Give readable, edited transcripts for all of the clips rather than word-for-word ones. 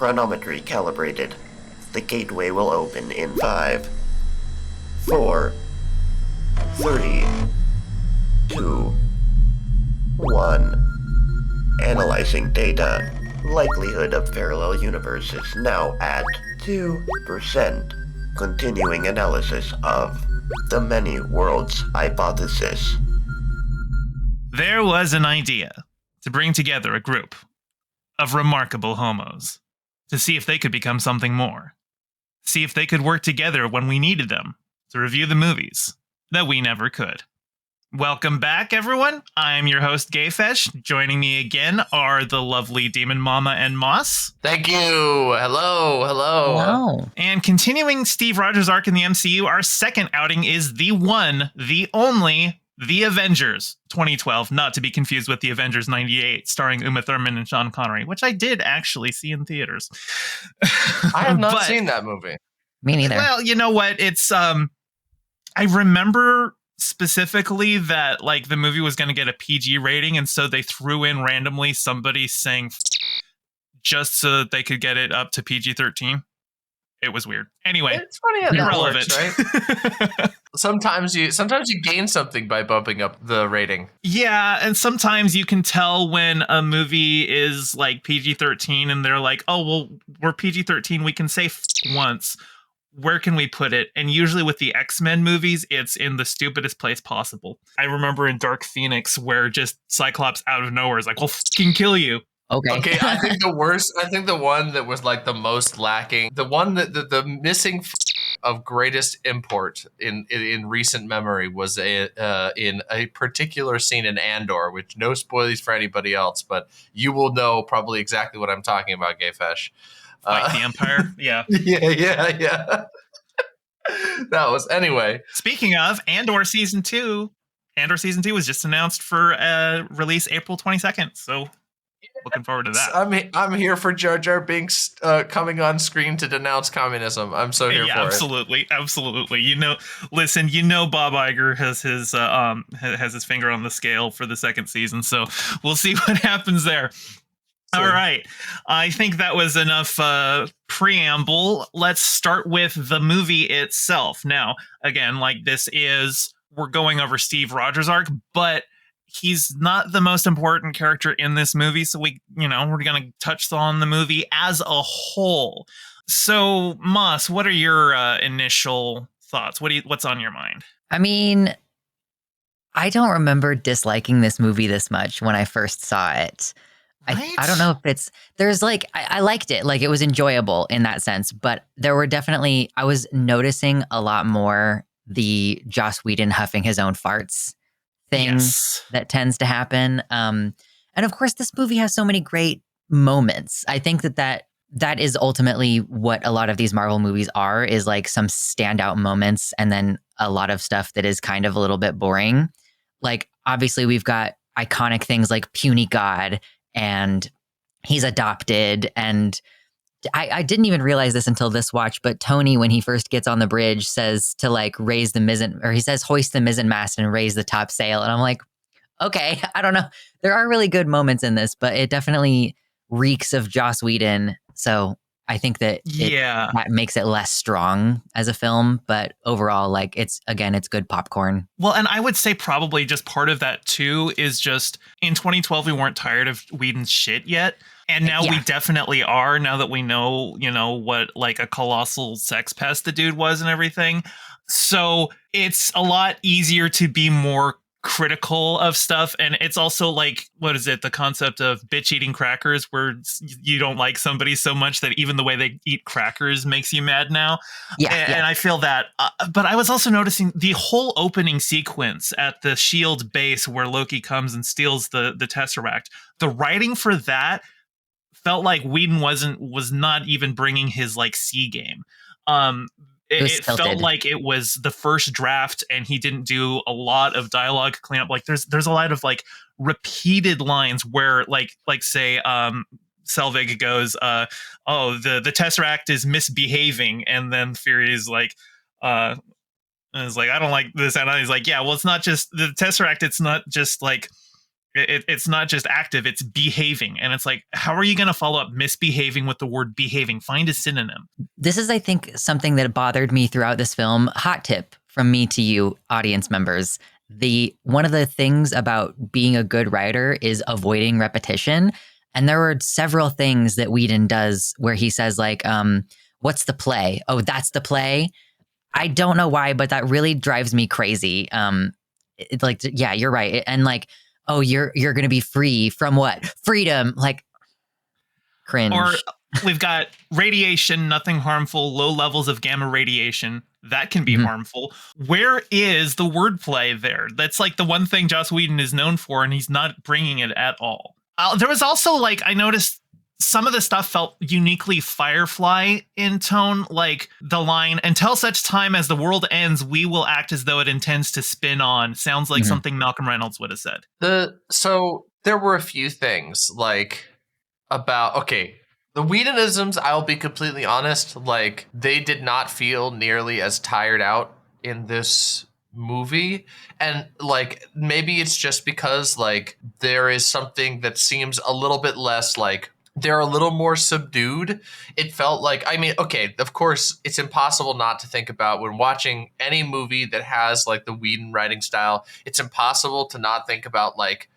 Chronometry calibrated. The gateway will open in 5, 4, 3, 2, 1. Analyzing data. Likelihood of parallel universes now at 2%. Continuing analysis of the many worlds hypothesis. There was an idea to bring together a group of remarkable homos to see if they could become something more. See if they could work together when we needed them to review the movies that we never could. Welcome back, everyone. I'm your host, Gayfesh. Joining me again are the lovely DemonMama and Moss. Thank you. Hello. Wow. And continuing Steve Rogers' arc in the MCU, our second outing is the one, the only, The Avengers 2012, not to be confused with The Avengers 98, starring Uma Thurman and Sean Connery, which I did actually see in theaters. I have not seen that movie. Me neither. Well, you know what? It's I remember specifically that like the movie was going to get a PG rating, and so they threw in randomly somebody saying just so that they could get it up to PG-13. It was weird. Anyway, it's funny how that irrelevant, works, right? Sometimes you gain something by bumping up the rating. Yeah, and sometimes you can tell when a movie is like PG-13 and they're like, oh, well, we're PG-13, we can say once. Where can we put it? And usually with the X-Men movies, it's in the stupidest place possible. I remember in Dark Phoenix where just Cyclops out of nowhere is like, well, fucking kill you. Okay, I think the one that was like the most lacking, the one that the missing of greatest import in recent memory was in a particular scene in Andor, which no spoilers for anybody else, but you will know probably exactly what I'm talking about, Gayfesh. Fight the Empire? Yeah. Yeah. That was, anyway. Speaking of, Andor Season 2 was just announced for release April 22nd, so looking forward to that. I'm here for Jar Jar Binks coming on screen to denounce communism. I'm so here for absolutely. You know, listen, you know Bob Iger has his finger on the scale for the second season, so we'll see what happens there. All right. I think that was enough preamble. Let's start with the movie itself. Now, again, like we're going over Steve Rogers' arc, but he's not the most important character in this movie. So we're going to touch on the movie as a whole. So, Moss, what are your initial thoughts? What's on your mind? I mean, I don't remember disliking this movie this much when I first saw it. Right? I don't know if there's like, I liked it. Like it was enjoyable in that sense, but there were definitely, I was noticing a lot more the Joss Whedon huffing his own farts thing that tends to happen. And of course, this movie has so many great moments. I think that is ultimately what a lot of these Marvel movies are, is like some standout moments and then a lot of stuff that is kind of a little bit boring. Like, obviously, we've got iconic things like Puny God and he's adopted. And I didn't even realize this until this watch, but Tony, when he first gets on the bridge, says to like raise the he says hoist the mizzen mast and raise the top sail. And I'm like, okay, I don't know. There are really good moments in this, but it definitely reeks of Joss Whedon. So I think that that makes it less strong as a film, but overall, like it's good popcorn. Well, and I would say probably just part of that too is just in 2012, we weren't tired of Whedon's shit yet. And now we definitely are, now that we know, what like a colossal sex pest the dude was and everything. So it's a lot easier to be more critical of stuff. And it's also like, what is it? The concept of bitch eating crackers, where you don't like somebody so much that even the way they eat crackers makes you mad now. And I feel that. But I was also noticing the whole opening sequence at the SHIELD base where Loki comes and steals the Tesseract. The writing for that felt like Whedon was not even bringing his like C game. It felt like it was the first draft and he didn't do a lot of dialogue cleanup. Like there's a lot of like repeated lines where like say Selvig goes, the Tesseract is misbehaving, and then Fury's like I don't like this, and he's like, yeah, well, it's not just the Tesseract, it's not just like It's not just active, it's behaving. And it's like, how are you going to follow up misbehaving with the word behaving? Find a synonym. This is, I think, something that bothered me throughout this film. Hot tip from me to you, audience members. One of the things about being a good writer is avoiding repetition. And there were several things that Whedon does where he says like, what's the play? Oh, that's the play. I don't know why, but that really drives me crazy. Yeah, you're right. And like, oh, you're going to be free from what? Freedom. Like, cringe. Or we've got radiation, nothing harmful, low levels of gamma radiation. That can be harmful. Where is the wordplay there? That's like the one thing Joss Whedon is known for, and he's not bringing it at all. There was also like, I noticed some of the stuff felt uniquely Firefly in tone, like the line, until such time as the world ends, we will act as though it intends to spin on. Sounds like something Malcolm Reynolds would have said. So there were a few things like the Whedonisms, I'll be completely honest, like they did not feel nearly as tired out in this movie. And like maybe it's just because like there is something that seems a little bit less like they're a little more subdued. It felt like, I mean, okay, of course, it's impossible not to think about when watching any movie that has like the Whedon writing style. It's impossible to not think about like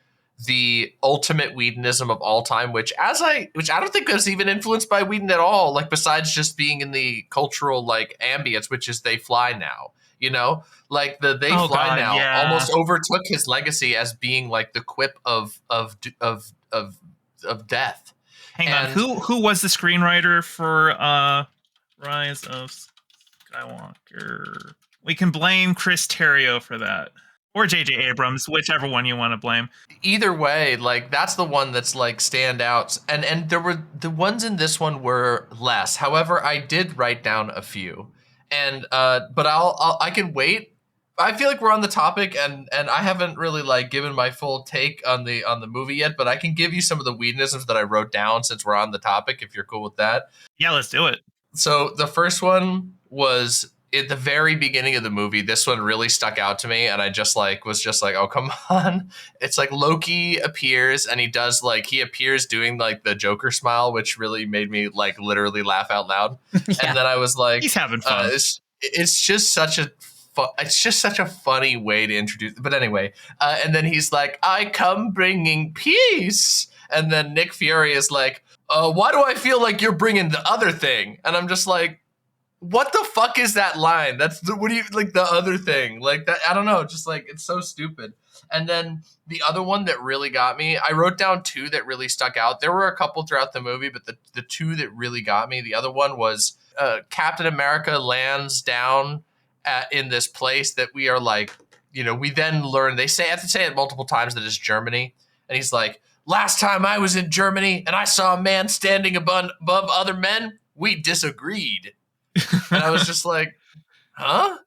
the ultimate Whedonism of all time, which I don't think was even influenced by Whedon at all. Like besides just being in the cultural like ambience, which is They Fly Now. You know, like the They Fly Now almost overtook his legacy as being like the quip of death. Hang on, who was the screenwriter for Rise of Skywalker? We can blame Chris Terrio for that. Or J.J. Abrams, whichever one you want to blame. Either way, like that's the one that's like standouts. And there were the ones in this one were less. However, I did write down a few. And but I can wait. I feel like we're on the topic, and I haven't really like given my full take on the movie yet, but I can give you some of the Whedonisms that I wrote down since we're on the topic, if you're cool with that. Yeah, let's do it. So the first one was at the very beginning of the movie. This one really stuck out to me, and I just like was just like, oh come on. It's like Loki appears, and he appears doing like the Joker smile, which really made me like literally laugh out loud. Yeah. And then I was like, he's having fun. It's just such a funny way to introduce. But anyway, and then he's like, I come bringing peace. And then Nick Fury is like, why do I feel like you're bringing the other thing? And I'm just like, what the fuck is that line? What do you like the other thing? Like that, I don't know. Just like, it's so stupid. And then the other one that really got me, I wrote down two that really stuck out. There were a couple throughout the movie, but the two that really got me, the other one was Captain America lands down in this place that we are like, you know, we then learn, have to say it multiple times that it's Germany. And he's like, last time I was in Germany and I saw a man standing above other men, we disagreed. And I was just like, huh?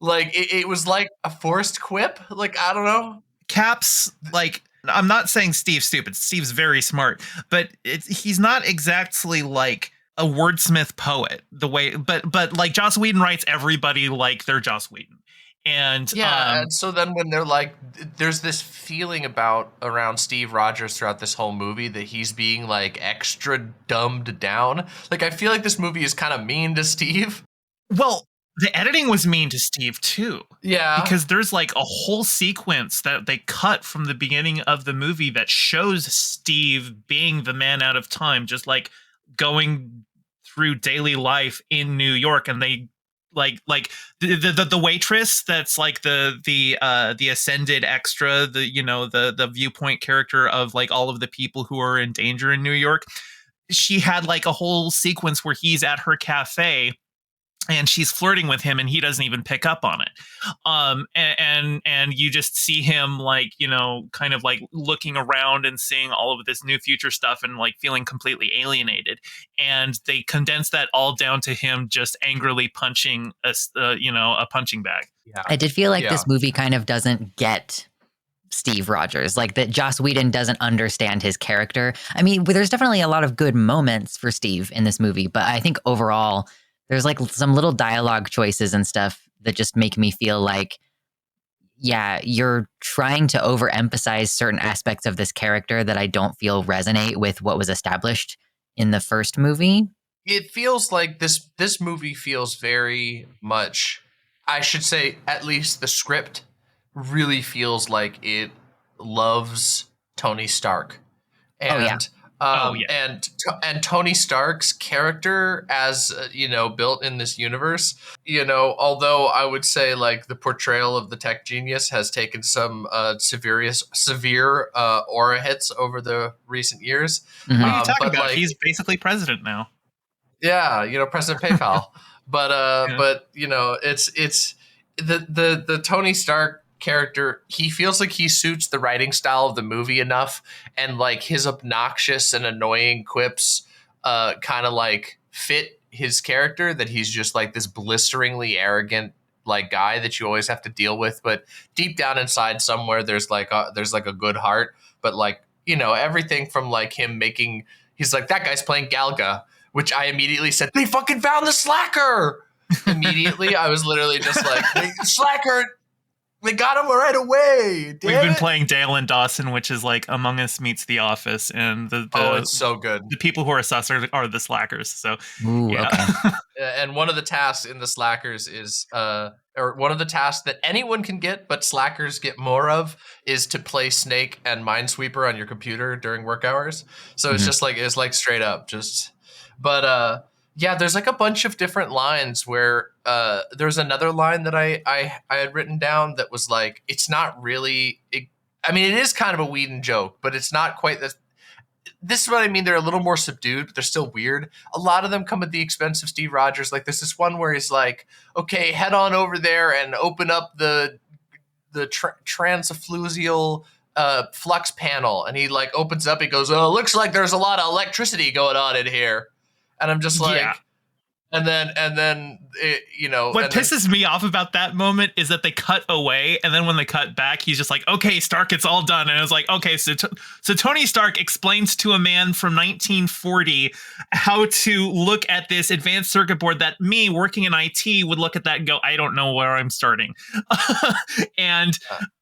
Like, it was like a forced quip. Like, I don't know. Cap's like, I'm not saying Steve's stupid. Steve's very smart, but he's not exactly like a wordsmith poet but like Joss Whedon writes everybody like they're Joss Whedon. And and so then when they're like, there's this feeling around Steve Rogers throughout this whole movie that he's being like extra dumbed down. Like, I feel like this movie is kind of mean to Steve. Well, the editing was mean to Steve too. Yeah. Because there's like a whole sequence that they cut from the beginning of the movie that shows Steve being the man out of time, just like going through daily life in New York. And they like the waitress that's like the ascended extra, the viewpoint character of like all of the people who are in danger in New York. She had like a whole sequence where he's at her cafe and she's flirting with him and he doesn't even pick up on it. And you just see him like, you know, kind of like looking around and seeing all of this new future stuff and like feeling completely alienated. And they condense that all down to him just angrily punching a punching bag. Yeah. I did feel like this movie kind of doesn't get Steve Rogers, like that Joss Whedon doesn't understand his character. I mean, there's definitely a lot of good moments for Steve in this movie, but I think overall there's like some little dialogue choices and stuff that just make me feel like yeah, you're trying to overemphasize certain aspects of this character that I don't feel resonate with what was established in the first movie. It feels like this movie feels very much, I should say, at least the script really feels like it loves Tony Stark. Oh, yeah. And Oh, yeah. and Tony Stark's character as built in this universe, although I would say like the portrayal of the tech genius has taken some severe aura hits over the recent years. Mhm. What are you talking but about? like, He's basically president now. yeah, President PayPal. But Yeah. but it's the Tony Stark character. He feels like he suits the writing style of the movie enough, and like his obnoxious and annoying quips kind of like fit his character, that he's just like this blisteringly arrogant like guy that you always have to deal with, but deep down inside somewhere there's like a good heart. But like, everything from like him making, he's like, that guy's playing Galga, which I immediately said, they fucking found the slacker. Immediately, I was literally just like, slacker, they got him right away. We've been playing Dale and Dawson, which is like Among Us meets The Office, and it's so good. The people who are sus are the slackers. So, Ooh, yeah. okay. And one of the tasks in the slackers is, or one of the tasks that anyone can get, but slackers get more of, is to play Snake and Minesweeper on your computer during work hours. So it's just like, it's like straight up just, but yeah, there's like a bunch of different lines where there's another line that I had written down that was like, it's not really, I mean, it is kind of a Whedon joke, but it's not quite this is what I mean. They're a little more subdued, but they're still weird. A lot of them come at the expense of Steve Rogers. Like there's this one where he's like, okay, head on over there and open up the transflusial flux panel. And he like opens up, he goes, oh, looks like there's a lot of electricity going on in here. And I'm just like, Yeah. and then it, What pisses me off about that moment is that they cut away, and then when they cut back, he's just like, okay, Stark, it's all done. And I was like, okay, so Tony Stark explains to a man from 1940 how to look at this advanced circuit board that me, working in IT, would look at that and go, I don't know where I'm starting. And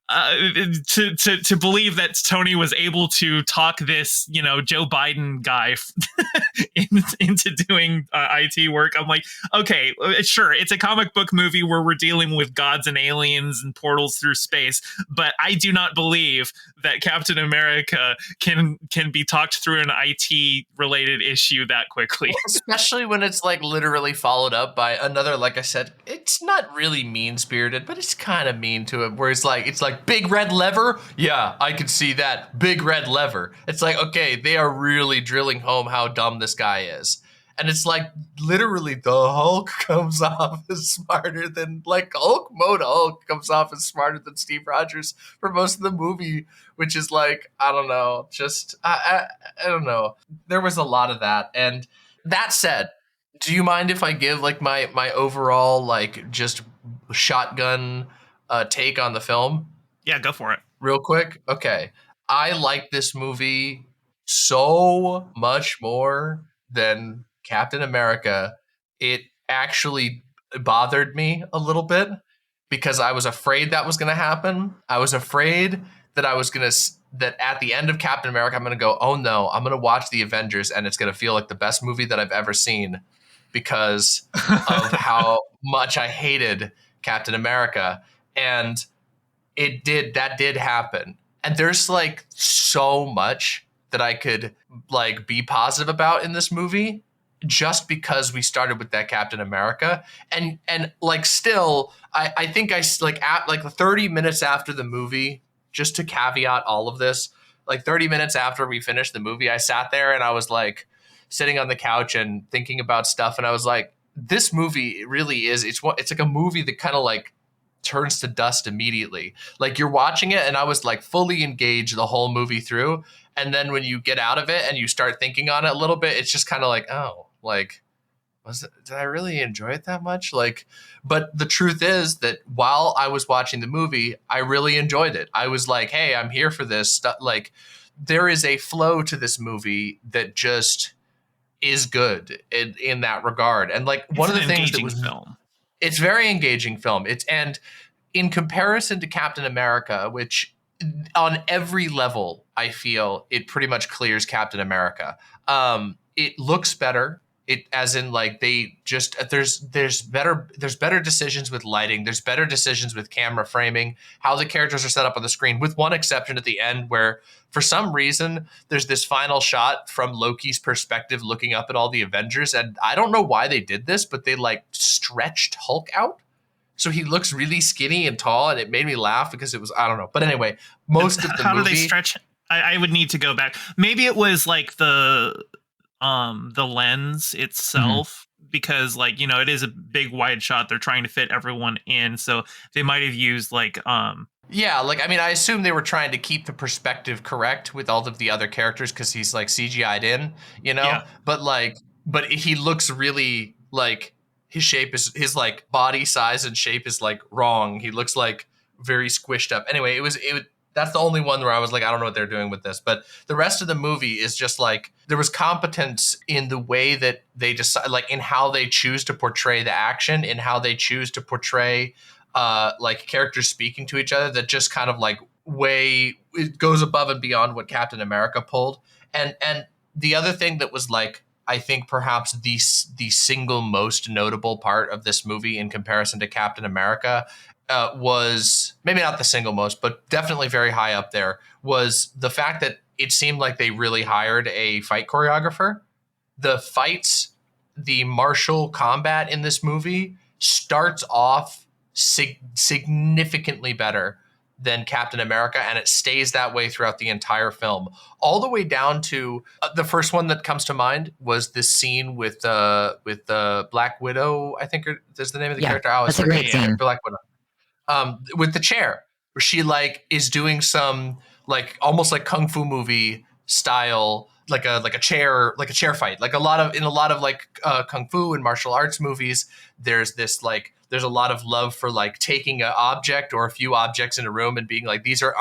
to believe that Tony was able to talk this, Joe Biden guy into doing IT work. I'm like, okay, sure, it's a comic book movie where we're dealing with gods and aliens and portals through space, but I do not believe that Captain America can be talked through an IT related issue that quickly. Well, especially when it's like literally followed up by another, like I said, it's not really mean spirited, but it's kind of mean to him, where it's like big red lever. Yeah, I could see that. Big red lever. It's like, okay, they are really drilling home how dumb this guy is. And it's like literally the Hulk comes off as smarter than, like, Hulk mode Hulk comes off as smarter than Steve Rogers for most of the movie, which is like, I don't know, just I don't know. There was a lot of that. And that said, do you mind if I give like my overall like just shotgun take on the film? Yeah, go for it. Real quick. Okay. I like this movie so much more than Captain America. It actually bothered me a little bit because I was afraid that was going to happen. I was afraid that that at the end of Captain America, I'm going to go, oh no, I'm going to watch the Avengers and it's going to feel like the best movie that I've ever seen because of how much I hated Captain America. And that did happen. And there's like so much that I could like be positive about in this movie just because we started with that Captain America. And like still, I think I like at like 30 minutes after the movie, just to caveat all of this, like 30 minutes after we finished the movie, I sat there and I was like sitting on the couch and thinking about stuff. And I was like, this movie really is, it's like a movie that kind of like turns to dust immediately. Like you're watching it and I was like fully engaged the whole movie through. And then when you get out of it and you start thinking on it a little bit, it's just kind of like, oh, like, did I really enjoy it that much? Like, but the truth is that while I was watching the movie, I really enjoyed it. I was like, hey, I'm here for this stuff. Like there is a flow to this movie that just is good in that regard. And like one of the things that was film. It's very engaging film. in comparison to Captain America, which on every level, I feel it pretty much clears Captain America. It looks better. It, as in, like, they just there's better decisions with lighting. There's better decisions with camera framing, how the characters are set up on the screen, with one exception at the end where for some reason there's this final shot from Loki's perspective looking up at all the Avengers, and I don't know why they did this, but they like stretched Hulk out. So he looks really skinny and tall, and it made me laugh because it was, I don't know. But anyway, most of the how movie, do they stretch? I would need to go back. Maybe it was like the lens itself, because, like, you know, it is a big wide shot. They're trying to fit everyone in, so they might have used like yeah, like, I mean, I assume they were trying to keep the perspective correct with all of the other characters because he's like CGI'd in, you know. Yeah. But he looks really like his shape is, his like body size and shape is like wrong. He looks like very squished up. Anyway, that's the only one where I was like, I don't know what they're doing with this. But the rest of the movie is just like, there was competence in the way that they decide, like in how they choose to portray the action, in how they choose to portray like characters speaking to each other, that just kind of like it goes above and beyond what Captain America pulled. And the other thing that was like, I think perhaps the single most notable part of this movie in comparison to Captain America was, maybe not the single most, but definitely very high up there, was the fact that it seemed like they really hired a fight choreographer. The fights, the martial combat in this movie starts off significantly better than Captain America, and it stays that way throughout the entire film, all the way down to the first one that comes to mind was this scene with Black Widow, I think is the name of the character. That's a great scene. Black Widow. With the chair, where she like is doing some like almost like kung fu movie style, like a chair fight. Like in a lot of like kung fu and martial arts movies, there's a lot of love for like taking an object or a few objects in a room and being like, these are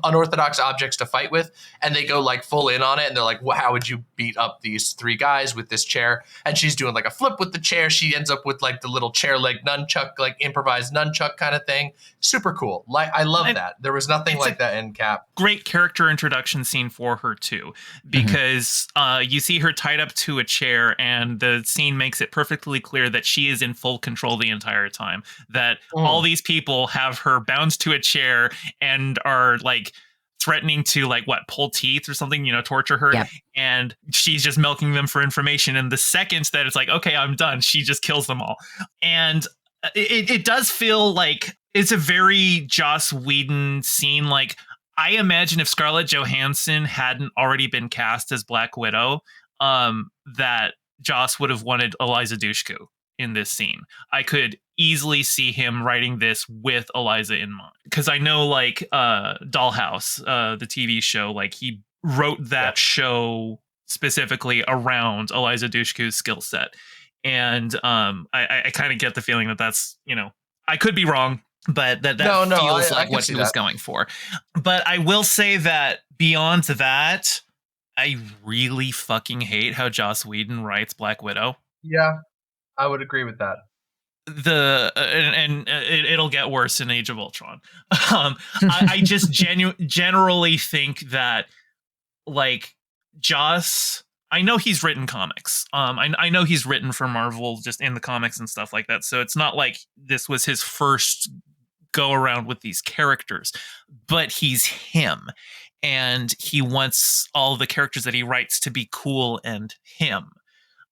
unorthodox objects to fight with, and they go like full in on it, and they're like, well, how would you beat up these three guys with this chair? And she's doing like a flip with the chair. She ends up with like the little chair leg nunchuck, like improvised nunchuck kind of thing. Super cool. Like, I love that. There was nothing like that in Cap. Great character introduction scene for her too, because you see her tied up to a chair, and the scene makes it perfectly clear that she is in full control the entire time, that all these people have her bound to a chair and are like threatening to like pull teeth or something, you know, torture her. Yep. And she's just milking them for information, and the second that it's like, okay, I'm done, she just kills them all. And it does feel like it's a very Joss Whedon scene. Like, I imagine if Scarlett Johansson hadn't already been cast as Black Widow, that Joss would have wanted Eliza Dushku in this scene. I could easily see him writing this with Eliza in mind, because I know like Dollhouse, the TV show, like he wrote that show specifically around Eliza Dushku's skill set. And I kind of get the feeling that that's, you know, I could be wrong, but that feels like what he was going for. But I will say that beyond that, I really fucking hate how Joss Whedon writes Black Widow. Yeah, I would agree with that. It'll get worse in Age of Ultron. I just generally think that like Joss, I know he's written comics. I know he's written for Marvel just in the comics and stuff like that. So it's not like this was his first go around with these characters, but he's him, and he wants all the characters that he writes to be cool and him.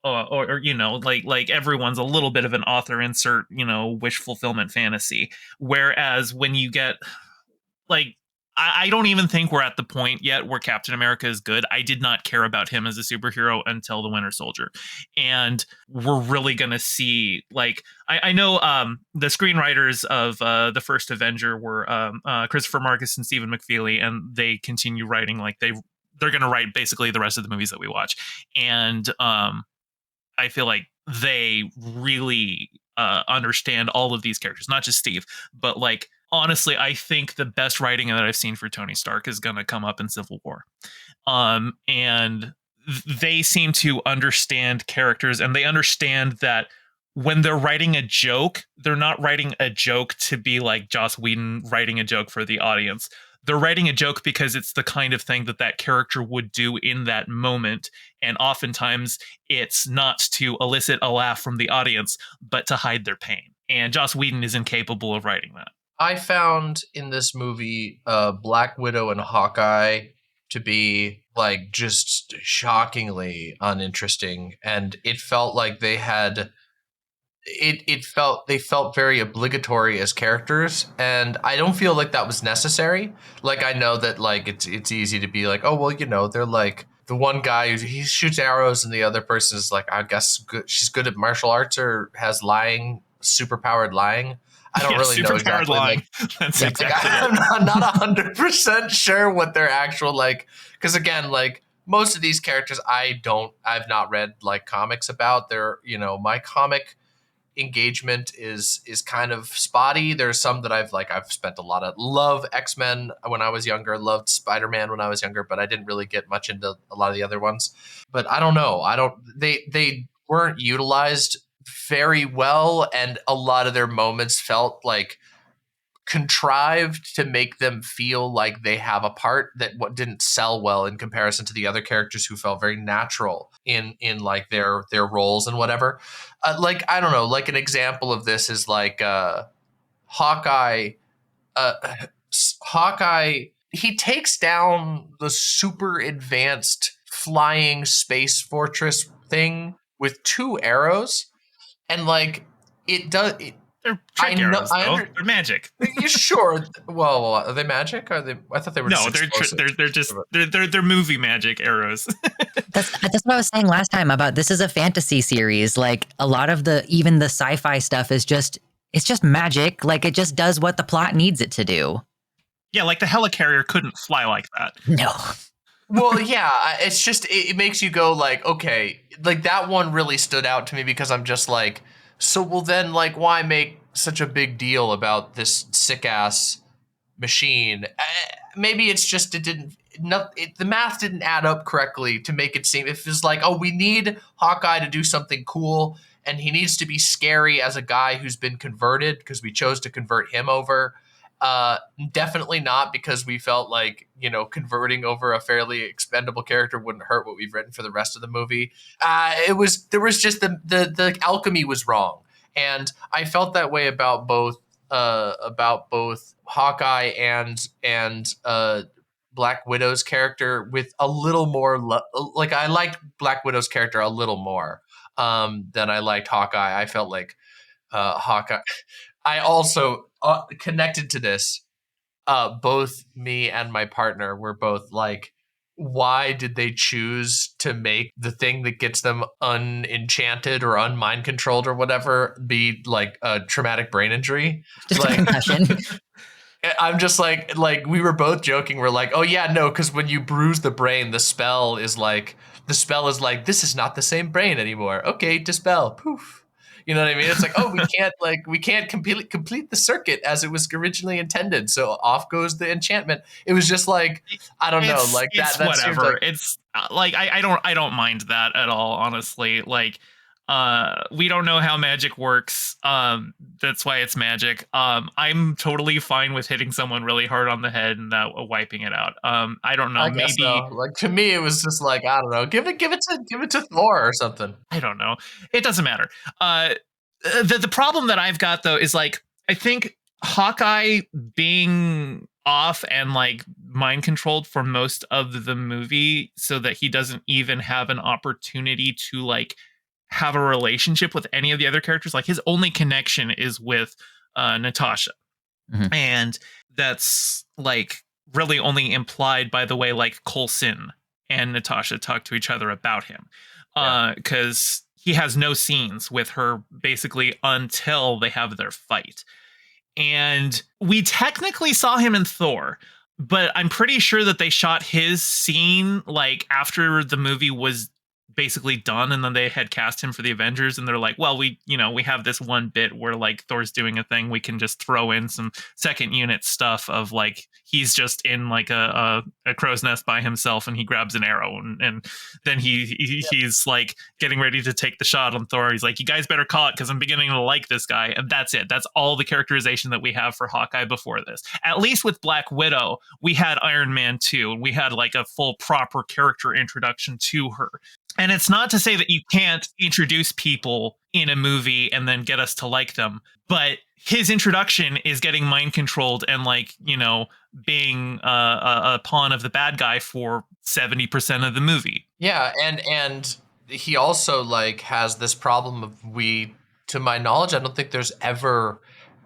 Or you know, like everyone's a little bit of an author insert, you know, wish fulfillment fantasy. Whereas when you get like, I don't even think we're at the point yet where Captain America is good. I did not care about him as a superhero until The Winter Soldier. And we're really going to see, like, I know the screenwriters of the first Avenger were Christopher Marcus and Stephen McFeely, and they continue writing, like they're going to write basically the rest of the movies that we watch. And I feel like they really understand all of these characters, not just Steve, but like, honestly, I think the best writing that I've seen for Tony Stark is going to come up in Civil War. And they seem to understand characters, and they understand that when they're writing a joke, they're not writing a joke to be like Joss Whedon writing a joke for the audience. They're writing a joke because it's the kind of thing that character would do in that moment. And oftentimes it's not to elicit a laugh from the audience, but to hide their pain. And Joss Whedon is incapable of writing that. I found in this movie Black Widow and Hawkeye to be like just shockingly uninteresting, and it felt like they had they felt very obligatory as characters, and I don't feel like that was necessary. Like, I know that like it's easy to be like, oh well, you know, they're like the one guy he shoots arrows and the other person is like, I guess she's good at martial arts or has superpowered lying. I don't really know exactly. Lying. That's exactly it. I'm not 100% sure what their actual like, because again, like most of these characters I've not read like comics about. They're, you know, my comic engagement is kind of spotty. There's some that I've spent a lot of love X-Men when I was younger, loved Spider-Man when I was younger, but I didn't really get much into a lot of the other ones. But I don't know. They weren't utilized very well, and a lot of their moments felt like contrived to make them feel like they have a part that what didn't sell well in comparison to the other characters who felt very natural in like their roles and whatever. Like, I don't know, like an example of this is like Hawkeye. Hawkeye, he takes down the super advanced flying space fortress thing with 2 arrows, and like it does. They're trick arrows, though. They're magic. You sure? Well, are they magic? Are they? I thought they were. No, they're movie magic arrows. That's what I was saying last time about this is a fantasy series. Like a lot of even the sci-fi stuff is it's just magic. Like it just does what the plot needs it to do. Yeah, like the helicarrier couldn't fly like that. No. Well, yeah, it's just it makes you go like, okay, like that one really stood out to me because I'm just like, so well then like why make such a big deal about this sick ass machine? Maybe it's just the math didn't add up correctly to make it seem. If it's like, oh, we need Hawkeye to do something cool and he needs to be scary as a guy who's been converted because we chose to convert him over. Definitely not because we felt like, you know, converting over a fairly expendable character wouldn't hurt what we've written for the rest of the movie. There was just the alchemy was wrong, and I felt that way about both Hawkeye and Black Widow's character with a little more like I liked Black Widow's character a little more than I liked Hawkeye. I felt like Hawkeye. I also connected to this. Both me and my partner were both like, why did they choose to make the thing that gets them unenchanted or unmind controlled or whatever be like a traumatic brain injury? Just like, a concussion. I'm just like we were both joking. We're like, oh yeah, no, because when you bruise the brain, the spell is like, this is not the same brain anymore. Okay, dispel, poof. You know what I mean? It's like, oh, we can't complete the circuit as it was originally intended. So off goes the enchantment. It was just like, I don't know, like that. It's whatever. Like, it's like I don't mind that at all, honestly. Like, we don't know how magic works. That's why it's magic. I'm totally fine with hitting someone really hard on the head and wiping it out. I don't know. Maybe so. Like to me, it was just like, I don't know. Give it to Thor or something. I don't know. It doesn't matter. The problem that I've got though is like, I think Hawkeye being off and like mind controlled for most of the movie so that he doesn't even have an opportunity to like have a relationship with any of the other characters. Like his only connection is with Natasha. Mm-hmm. And that's like really only implied by the way like Coulson and Natasha talk to each other about him. Because he has no scenes with her basically until they have their fight. And we technically saw him in Thor, but I'm pretty sure that they shot his scene like after the movie was basically done, and then they had cast him for the Avengers, and they're like, well, we have this one bit where like Thor's doing a thing, we can just throw in some second unit stuff of like he's just in like a crow's nest by himself and he grabs an arrow, and then he's like getting ready to take the shot on Thor. He's like, you guys better call it because I'm beginning to like this guy. And that's it. That's all the characterization that we have for Hawkeye before this. At least with Black Widow, we had Iron Man 2, and we had like a full proper character introduction to her. And it's not to say that you can't introduce people in a movie and then get us to like them, but his introduction is getting mind controlled and like, being a pawn of the bad guy for 70% of the movie. Yeah, and he also like has this problem of to my knowledge, I don't think there's ever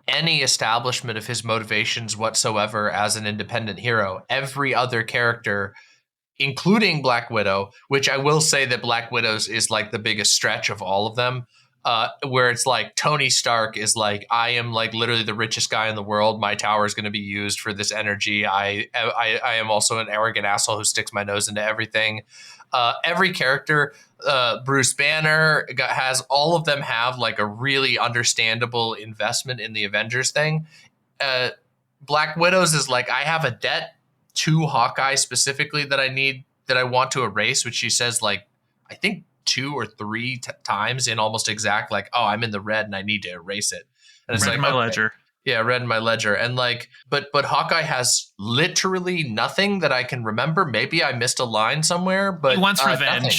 any establishment of his motivations whatsoever as an independent hero. Every other character, including Black Widow, which I will say that Black Widow's is like the biggest stretch of all of them, where it's like Tony Stark is like, I am like literally the richest guy in the world. My tower is going to be used for this energy. I am also an arrogant asshole who sticks my nose into everything. Every character, Bruce Banner has, all of them have like a really understandable investment in the Avengers thing. Black Widow's is like, I have a debt to Hawkeye specifically that I want to erase, which she says like, I think 2 or 3 times in almost exact, like, oh, I'm in the red and I need to erase it. And it's red like, in my okay. ledger. Yeah, red in my ledger. And like, but Hawkeye has literally nothing that I can remember. Maybe I missed a line somewhere, but he wants revenge. Nothing.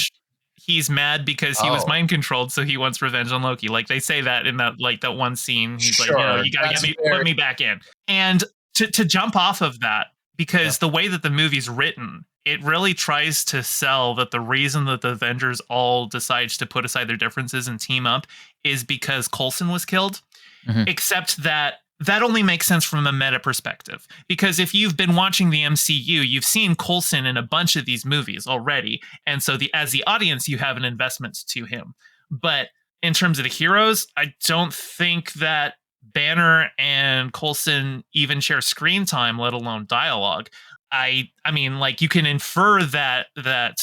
He's mad because he was mind controlled, so he wants revenge on Loki. Like they say that in that one scene. He's sure, like, you gotta put me back in. And to jump off of that, because the way that the movie's written, it really tries to sell that the reason that the Avengers all decides to put aside their differences and team up is because Coulson was killed. Mm-hmm. Except that only makes sense from a meta perspective. Because if you've been watching the MCU, you've seen Coulson in a bunch of these movies already. And so as the audience, you have an investment to him. But in terms of the heroes, I don't think that Banner and Coulson even share screen time, let alone dialogue. I mean, like, you can infer that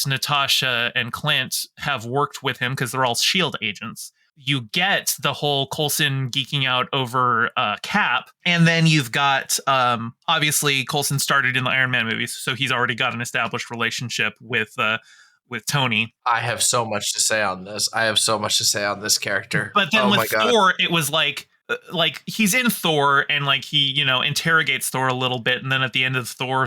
Natasha and Clint have worked with him because they're all S.H.I.E.L.D. agents. You get the whole Coulson geeking out over Cap, and then you've got obviously Coulson started in the Iron Man movies, so he's already got an established relationship with Tony. I have so much to say on this. Character. But then with Thor, it was like he's in Thor and like he interrogates Thor a little bit, and then at the end of Thor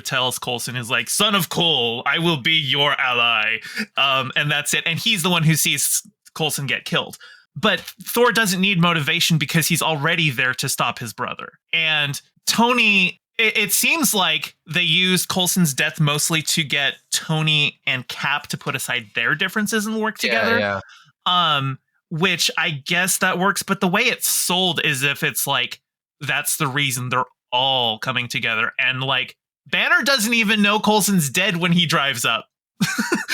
tells Coulson, is like, son of Cole, I will be your ally, and that's it. And he's the one who sees Coulson get killed. But Thor doesn't need motivation because he's already there to stop his brother. And Tony, it seems like they used Coulson's death mostly to get Tony and Cap to put aside their differences and work together. Yeah. Which I guess that works, but the way it's sold is if it's like that's the reason they're all coming together, and like Banner doesn't even know Coulson's dead when he drives up.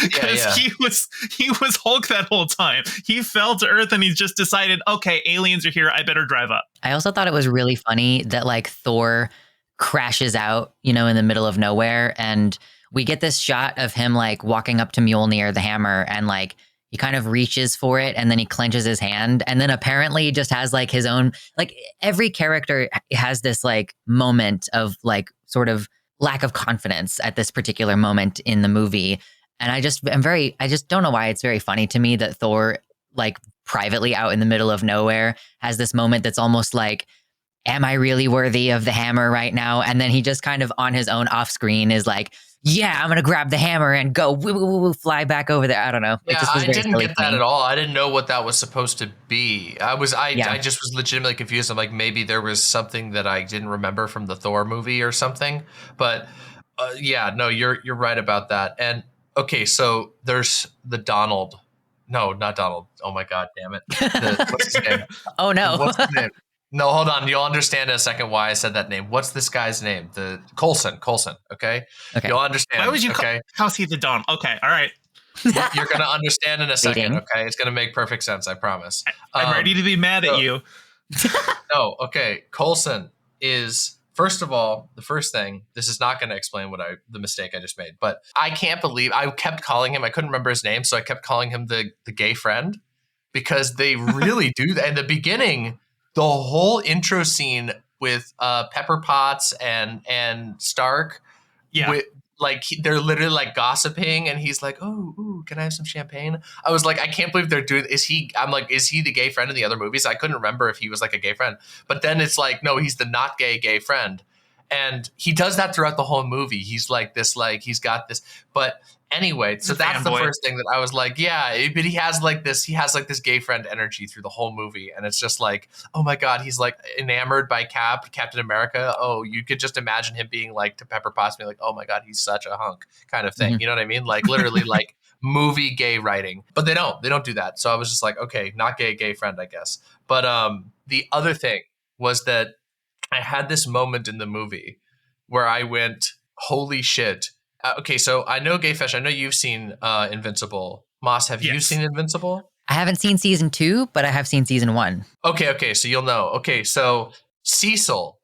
Because he was Hulk that whole time. He fell to Earth and he just decided, okay, aliens are here, I better drive up. I also thought it was really funny that like Thor crashes out, in the middle of nowhere, and we get this shot of him like walking up to Mjolnir, the hammer, and like he kind of reaches for it and then he clenches his hand, and then apparently just has like his own, like every character has this like moment of like sort of lack of confidence at this particular moment in the movie. And I just don't know why it's very funny to me that Thor, like privately out in the middle of nowhere, has this moment that's almost like, am I really worthy of the hammer right now? And then he just kind of on his own off screen is like, yeah, I'm going to grab the hammer and go fly back over there. I don't know. Yeah, I didn't get that at all. I didn't know what that was supposed to be. I just was legitimately confused. I'm like, maybe there was something that I didn't remember from the Thor movie or something. But no, you're right about that. And okay, so there's the Donald. No, not Donald. Oh my God, damn it. What's his name? Oh no. What's his name? No, hold on. You'll understand in a second why I said that name. What's this guy's name? The Coulson. Okay. You'll understand. Why would you how's he the Don? Okay. All right. You're going to understand in a second. Okay. It's going to make perfect sense. I promise. I'm ready to be mad at you. No. Okay. Coulson is, First of all, the first thing, this is not going to explain the mistake I just made, but I can't believe I kept calling him. I couldn't remember his name, so I kept calling him the gay friend, because they really do that. In the beginning, the whole intro scene with Pepper Potts and Stark, with, like they're literally like gossiping, and he's like, "Oh, ooh, can I have some champagne?" I was like, I can't believe they're doing. I'm like, is he the gay friend in the other movies? I couldn't remember if he was like a gay friend, but then it's like, no, he's the not gay friend, and he does that throughout the whole movie. He's like this, like he's got this, but. Anyway, so that's the first thing that I was like, yeah, but he has like this gay friend energy through the whole movie. And it's just like, oh my God, he's like enamored by Captain America. Oh, you could just imagine him being like to Pepper Potts, being like, oh my God, he's such a hunk kind of thing. You know what I mean? Like literally like movie gay writing, but they don't do that. So I was just like, okay, not gay friend, I guess. But the other thing was that I had this moment in the movie where I went, holy shit. Okay, so I know Gay Fesh. I know you've seen Invincible. Moss, have you seen Invincible? I haven't seen season 2, but I have seen season 1. Okay, so you'll know. Okay, so Cecil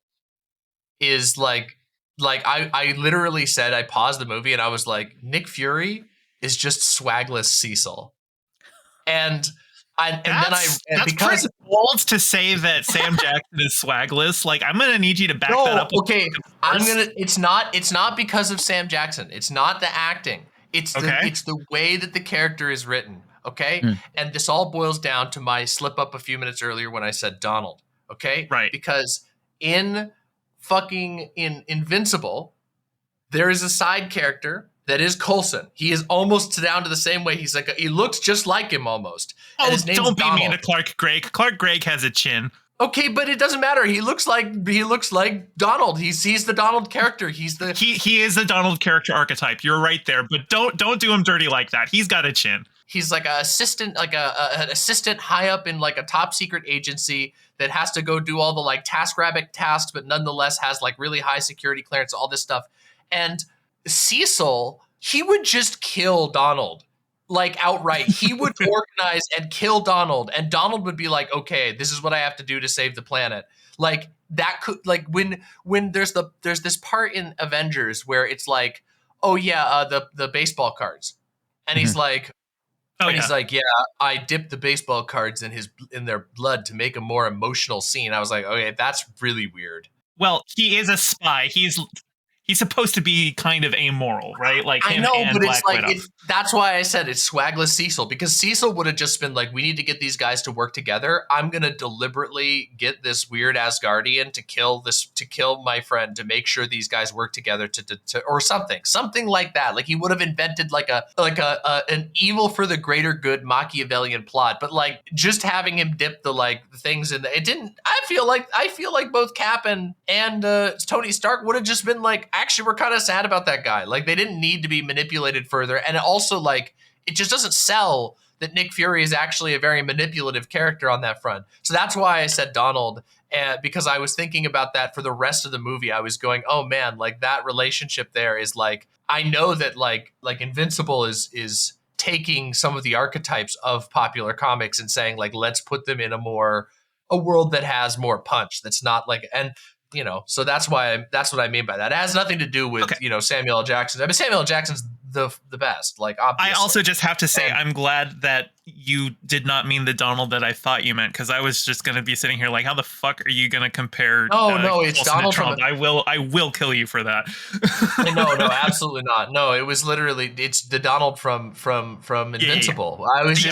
is like I literally said, I paused the movie and I was like, Nick Fury is just swagless Cecil, and that's because pretty bold to say that Sam Jackson is swagless. Like, I'm gonna need you to back that up. Okay, It's not because of Sam Jackson. It's not the acting. It's the way that the character is written. Okay, and this all boils down to my slip up a few minutes earlier when I said Donald. Okay, right? Because in Invincible, there is a side character that is Coulson. He is almost down to the same way. He's like he looks just like him almost. Oh, and his name's don't be Donald. mean to Clark Gregg. Clark Gregg has a chin. Okay, but it doesn't matter. He looks like Donald. He's the Donald character. He is the Donald character archetype. You're right there, but don't do him dirty like that. He's got a chin. He's like an assistant, an assistant high up in like a top secret agency that has to go do all the like TaskRabbit tasks, but nonetheless has like really high security clearance, all this stuff. And Cecil, he would just kill Donald, like outright. He would organize and kill Donald, and Donald would be like, okay, this is what I have to do to save the planet. Like that could, like when there's this part in Avengers where it's like, oh yeah, the baseball cards, and he's like, he's like, yeah, I dipped the baseball cards in their blood to make a more emotional scene. I was like, okay, that's really weird. Well, he is a spy. He's supposed to be kind of amoral, right? Like him, I know, and but Black it's like Widow. that's why I said it's swagless Cecil, because Cecil would have just been like, we need to get these guys to work together. I'm gonna deliberately get this weird Asgardian to kill my friend to make sure these guys work together to or something like that. Like he would have invented like an evil for the greater good Machiavellian plot, but like just having him dip the things in it didn't. I feel like both Cap and Tony Stark would have just been like, actually, we're kind of sad about that guy. Like, they didn't need to be manipulated further. And also, like, it just doesn't sell that Nick Fury is actually a very manipulative character on that front. So that's why I said Donald, because I was thinking about that for the rest of the movie. I was going, oh man, like that relationship there is like, I know that like Invincible is taking some of the archetypes of popular comics and saying like, let's put them in a world that has more punch. That's not like, and you know, so that's what I mean by that. It has nothing to do with, Samuel L. Jackson. I mean, Samuel L. Jackson's the best, like, obviously. I also just have to say, I'm glad that you did not mean the Donald that I thought you meant, because I was just going to be sitting here like, how the fuck are you going to compare? No, it's Donald Trump. I will kill you for that. No, absolutely not. No, it was literally, it's the Donald from Invincible. Yeah. Once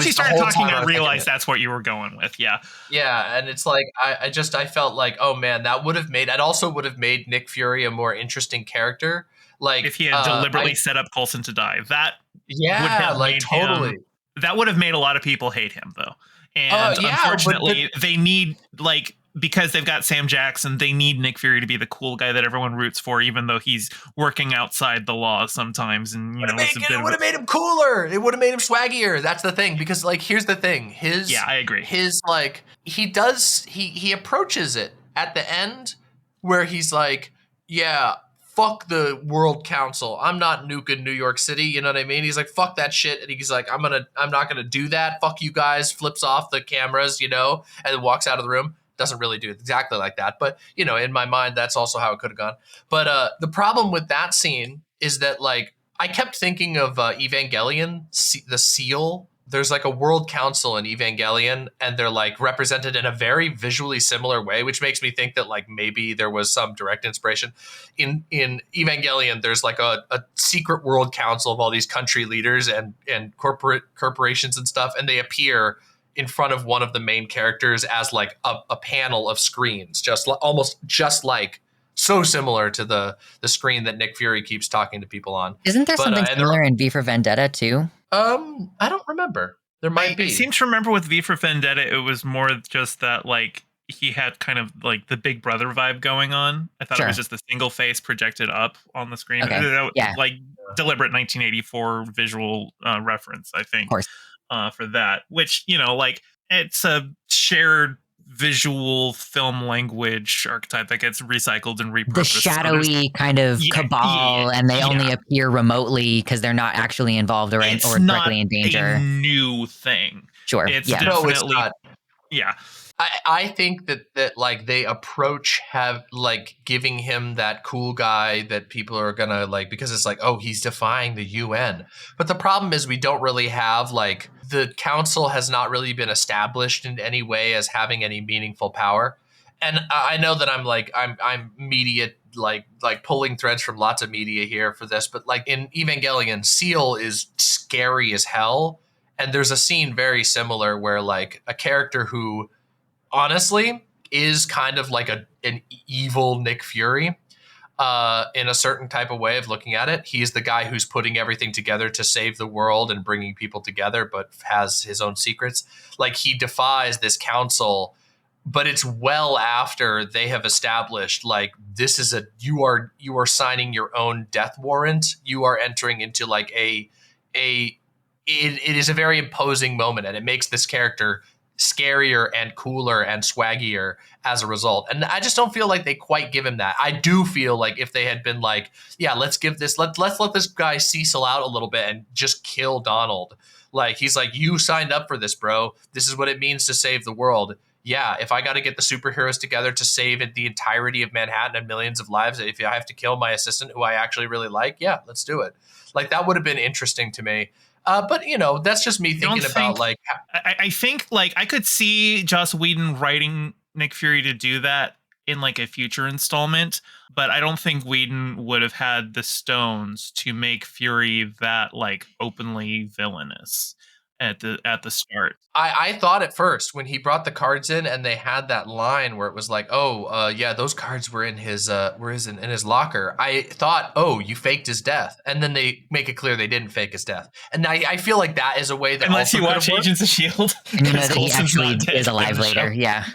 you started talking, I realized that's what you were going with. Yeah. Yeah, and it's like I felt like, oh man, that also would have made Nick Fury a more interesting character. Like if he had deliberately set up Coulson to die, that totally. That would have made a lot of people hate him, though. And unfortunately, they need, like, because they've got Sam Jackson, they need Nick Fury to be the cool guy that everyone roots for, even though he's working outside the law sometimes. And it would have made him cooler. It would have made him swaggier. That's the thing. Because, like, here's the thing. I agree. He approaches it at the end where he's like, yeah, fuck the World Council. I'm not nuking New York City. You know what I mean? He's like, fuck that shit. And he's like, I'm not gonna do that. Fuck you guys. Flips off the cameras, and walks out of the room. doesn't really do it exactly like that. But, you know, in my mind, that's also how it could have gone. But the problem with that scene is that, like, I kept thinking of Evangelion, the seal. There's like a world council in Evangelion, and they're like represented in a very visually similar way, which makes me think that like maybe there was some direct inspiration. In Evangelion, there's like a secret world council of all these country leaders and corporations and stuff, and they appear in front of one of the main characters as like a panel of screens, almost just like, so similar to the screen that Nick Fury keeps talking to people on. Isn't there something similar in V for Vendetta too? I don't remember. There might be. I seem to remember with V for Vendetta, it was more just that like he had kind of like the Big Brother vibe going on. I thought it was just a single face projected up on the screen. Okay. Yeah. Like deliberate 1984 visual reference, I think, for that. Which, you know, like it's a shared visual film language archetype that gets recycled and repurposed. The shadowy kind of cabal, and they only appear remotely because they're not actually involved or directly in danger. It's not a new thing. Sure. It's definitely... No, it's not. Yeah. I think that like they approach have like giving him that cool guy that people are gonna like, because it's like, oh, he's defying the UN. But the problem is we don't really have like, the council has not really been established in any way as having any meaningful power. And I know that I'm media like pulling threads from lots of media here for this, but like in Evangelion, Seal is scary as hell. And there's a scene very similar where like a character who honestly is kind of like an evil Nick Fury in a certain type of way of looking at it. He's the guy who's putting everything together to save the world and bringing people together, but has his own secrets. Like he defies this council, but it's well after they have established like this is you are signing your own death warrant. You are entering into like it is a very imposing moment, and it makes this character scarier and cooler and swaggier as a result. And I just don't feel like they quite give him that. I do feel like if they had been like, yeah, let's let this guy cecil out a little bit and just kill Donald. Like, he's like, you signed up for this, bro. This is what it means to save the world. Yeah, if I got to get the superheroes together to save the entirety of Manhattan and millions of lives, if I have to kill my assistant who I actually really like, yeah, let's do it. Like, that would have been interesting to me. But, you know, that's just me thinking about, like... I think, like, I could see Joss Whedon writing Nick Fury to do that in, like, a future installment, but I don't think Whedon would have had the stones to make Fury that, like, openly villainous at the start. I thought at first when he brought the cards in and they had that line where it was like, oh, yeah, those cards were in his locker. I thought, oh, you faked his death. And then they make it clear they didn't fake his death. And I feel like that is a way that unless you watch Agents of S.H.I.E.L.D. And you know that he actually is alive later. Yeah.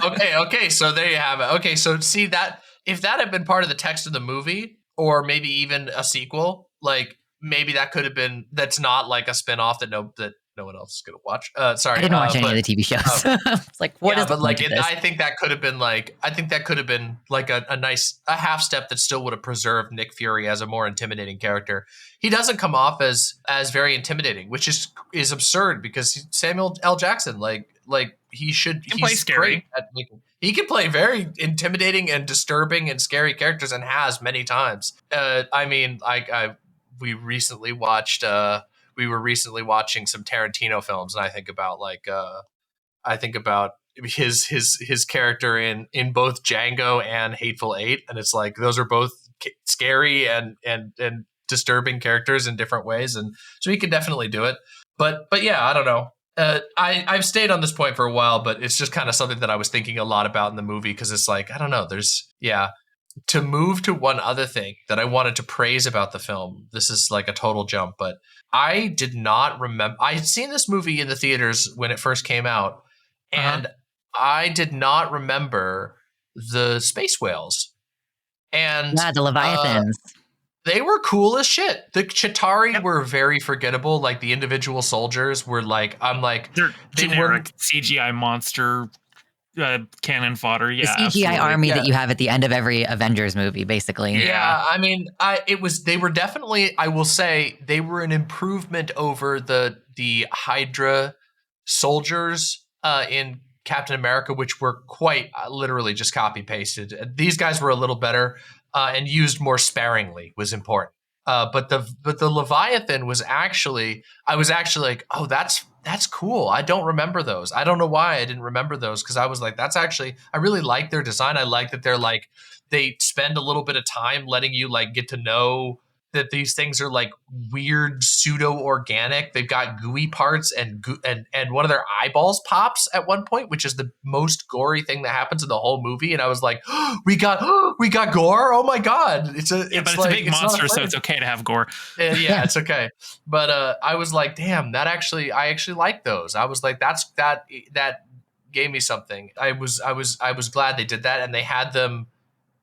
Okay. So there you have it. Okay. So see that if that had been part of the text of the movie or maybe even a sequel, like maybe that could have been, that's not like a spinoff that no one else is going to watch. Sorry. I didn't watch any of the TV shows. It's like, what is but like, I think that could have been like a nice half step that still would have preserved Nick Fury as a more intimidating character. He doesn't come off as very intimidating, which is absurd because Samuel L. Jackson, like he's play scary. He can play very intimidating and disturbing and scary characters and has many times. We were recently watching some Tarantino films, and I think about his character in both Django and Hateful Eight, and it's like those are both scary and disturbing characters in different ways, and so he can definitely do it. But yeah, I don't know. I've stayed on this point for a while, but it's just kind of something that I was thinking a lot about in the movie because it's like, I don't know. To move to one other thing that I wanted to praise about the film, this is like a total jump, but I did not remember. I had seen this movie in the theaters when it first came out, and I did not remember the space whales. And the Leviathans. They were cool as shit. The Chitauri were very forgettable. Like the individual soldiers were like, they're generic CGI monster. Cannon fodder, the CGI army that you have at the end of every Avengers movie, basically. Yeah, I mean, they were definitely, I will say, they were an improvement over the Hydra soldiers in Captain America, which were quite literally just copy pasted. These guys were a little better and used more sparingly was important. But the Leviathan was actually, I was actually like, oh, that's cool. I don't remember those. I don't know why I didn't remember those, because I was like, that's actually, I really like their design. I like that they're like, they spend a little bit of time letting you like get to know that these things are like weird pseudo organic. They've got gooey parts, and one of their eyeballs pops at one point, which is the most gory thing that happens in the whole movie. And I was like, oh, we got gore. Oh my god! But it's a big monster, so it's okay to have gore. Yeah, it's okay. But I was like, damn, I actually like those. I was like, that gave me something. I was glad they did that, and they had them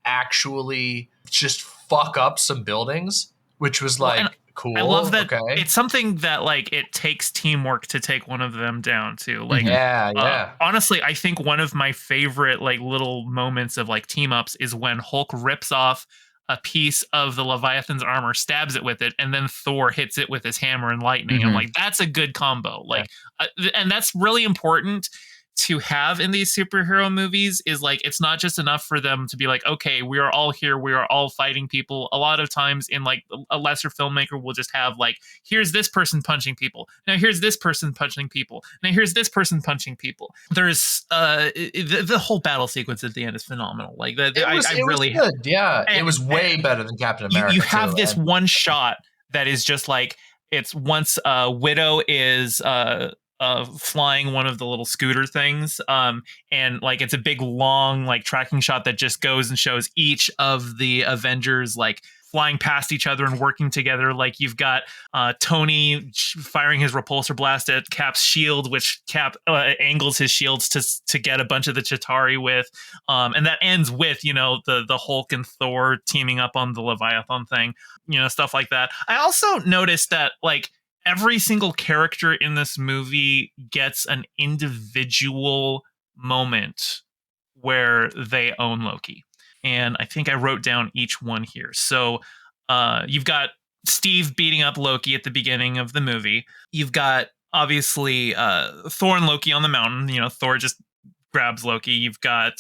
actually just fuck up some buildings, which was like cool. I love that. Okay. It's something that like it takes teamwork to take one of them down too. Like, yeah. Honestly, I think one of my favorite like little moments of like team ups is when Hulk rips off a piece of the Leviathan's armor, stabs it with it, and then Thor hits it with his hammer and lightning. I'm like, that's a good combo. Like, and that's really important to have in these superhero movies. Is like, it's not just enough for them to be like, okay, we are all here, we are all fighting people. A lot of times in like a lesser filmmaker will just have like, here's this person punching people, now here's this person punching people, now here's this person punching people. There's the whole battle sequence at the end is phenomenal. Like I really was good. Yeah, it was way better than Captain America. You have this one shot that is just like, it's once Widow is flying one of the little scooter things, and like it's a big long like tracking shot that just goes and shows each of the Avengers like flying past each other and working together. Like you've got Tony firing his repulsor blast at Cap's shield, which Cap angles his shields to get a bunch of the Chitauri with, and that ends with, you know, the Hulk and Thor teaming up on the Leviathan thing, you know, stuff like that. I also noticed that like every single character in this movie gets an individual moment where they own Loki. And I think I wrote down each one here. So you've got Steve beating up Loki at the beginning of the movie. You've got, obviously, Thor and Loki on the mountain. You know, Thor just grabs Loki. You've got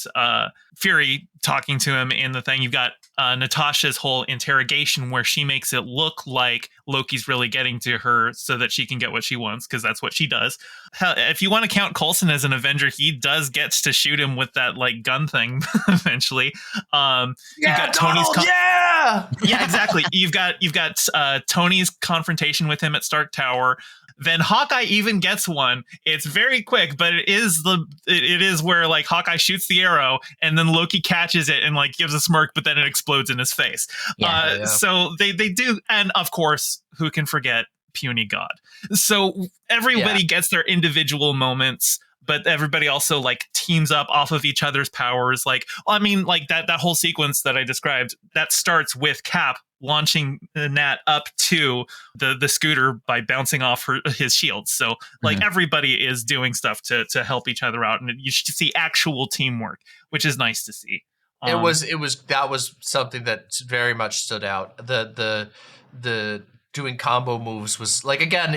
Fury talking to him in the thing. You've got Natasha's whole interrogation where she makes it look like Loki's really getting to her so that she can get what she wants, because that's what she does. If you want to count Coulson as an Avenger, he does get to shoot him with that like gun thing eventually. You've got Tony's yeah, exactly. You've got Tony's confrontation with him at Stark Tower. Then Hawkeye even gets one. It's very quick, but it is where like Hawkeye shoots the arrow and then Loki catches it and like gives a smirk, but then it explodes in his face. So they do, and of course, who can forget Puny God? So everybody gets their individual moments, but everybody also like teams up off of each other's powers. Like, I mean, like that whole sequence that I described, that starts with Cap launching Nat up to the scooter by bouncing off his shields. So like everybody is doing stuff to help each other out, and you should see actual teamwork, which is nice to see. That was something that very much stood out. The doing combo moves was like, again,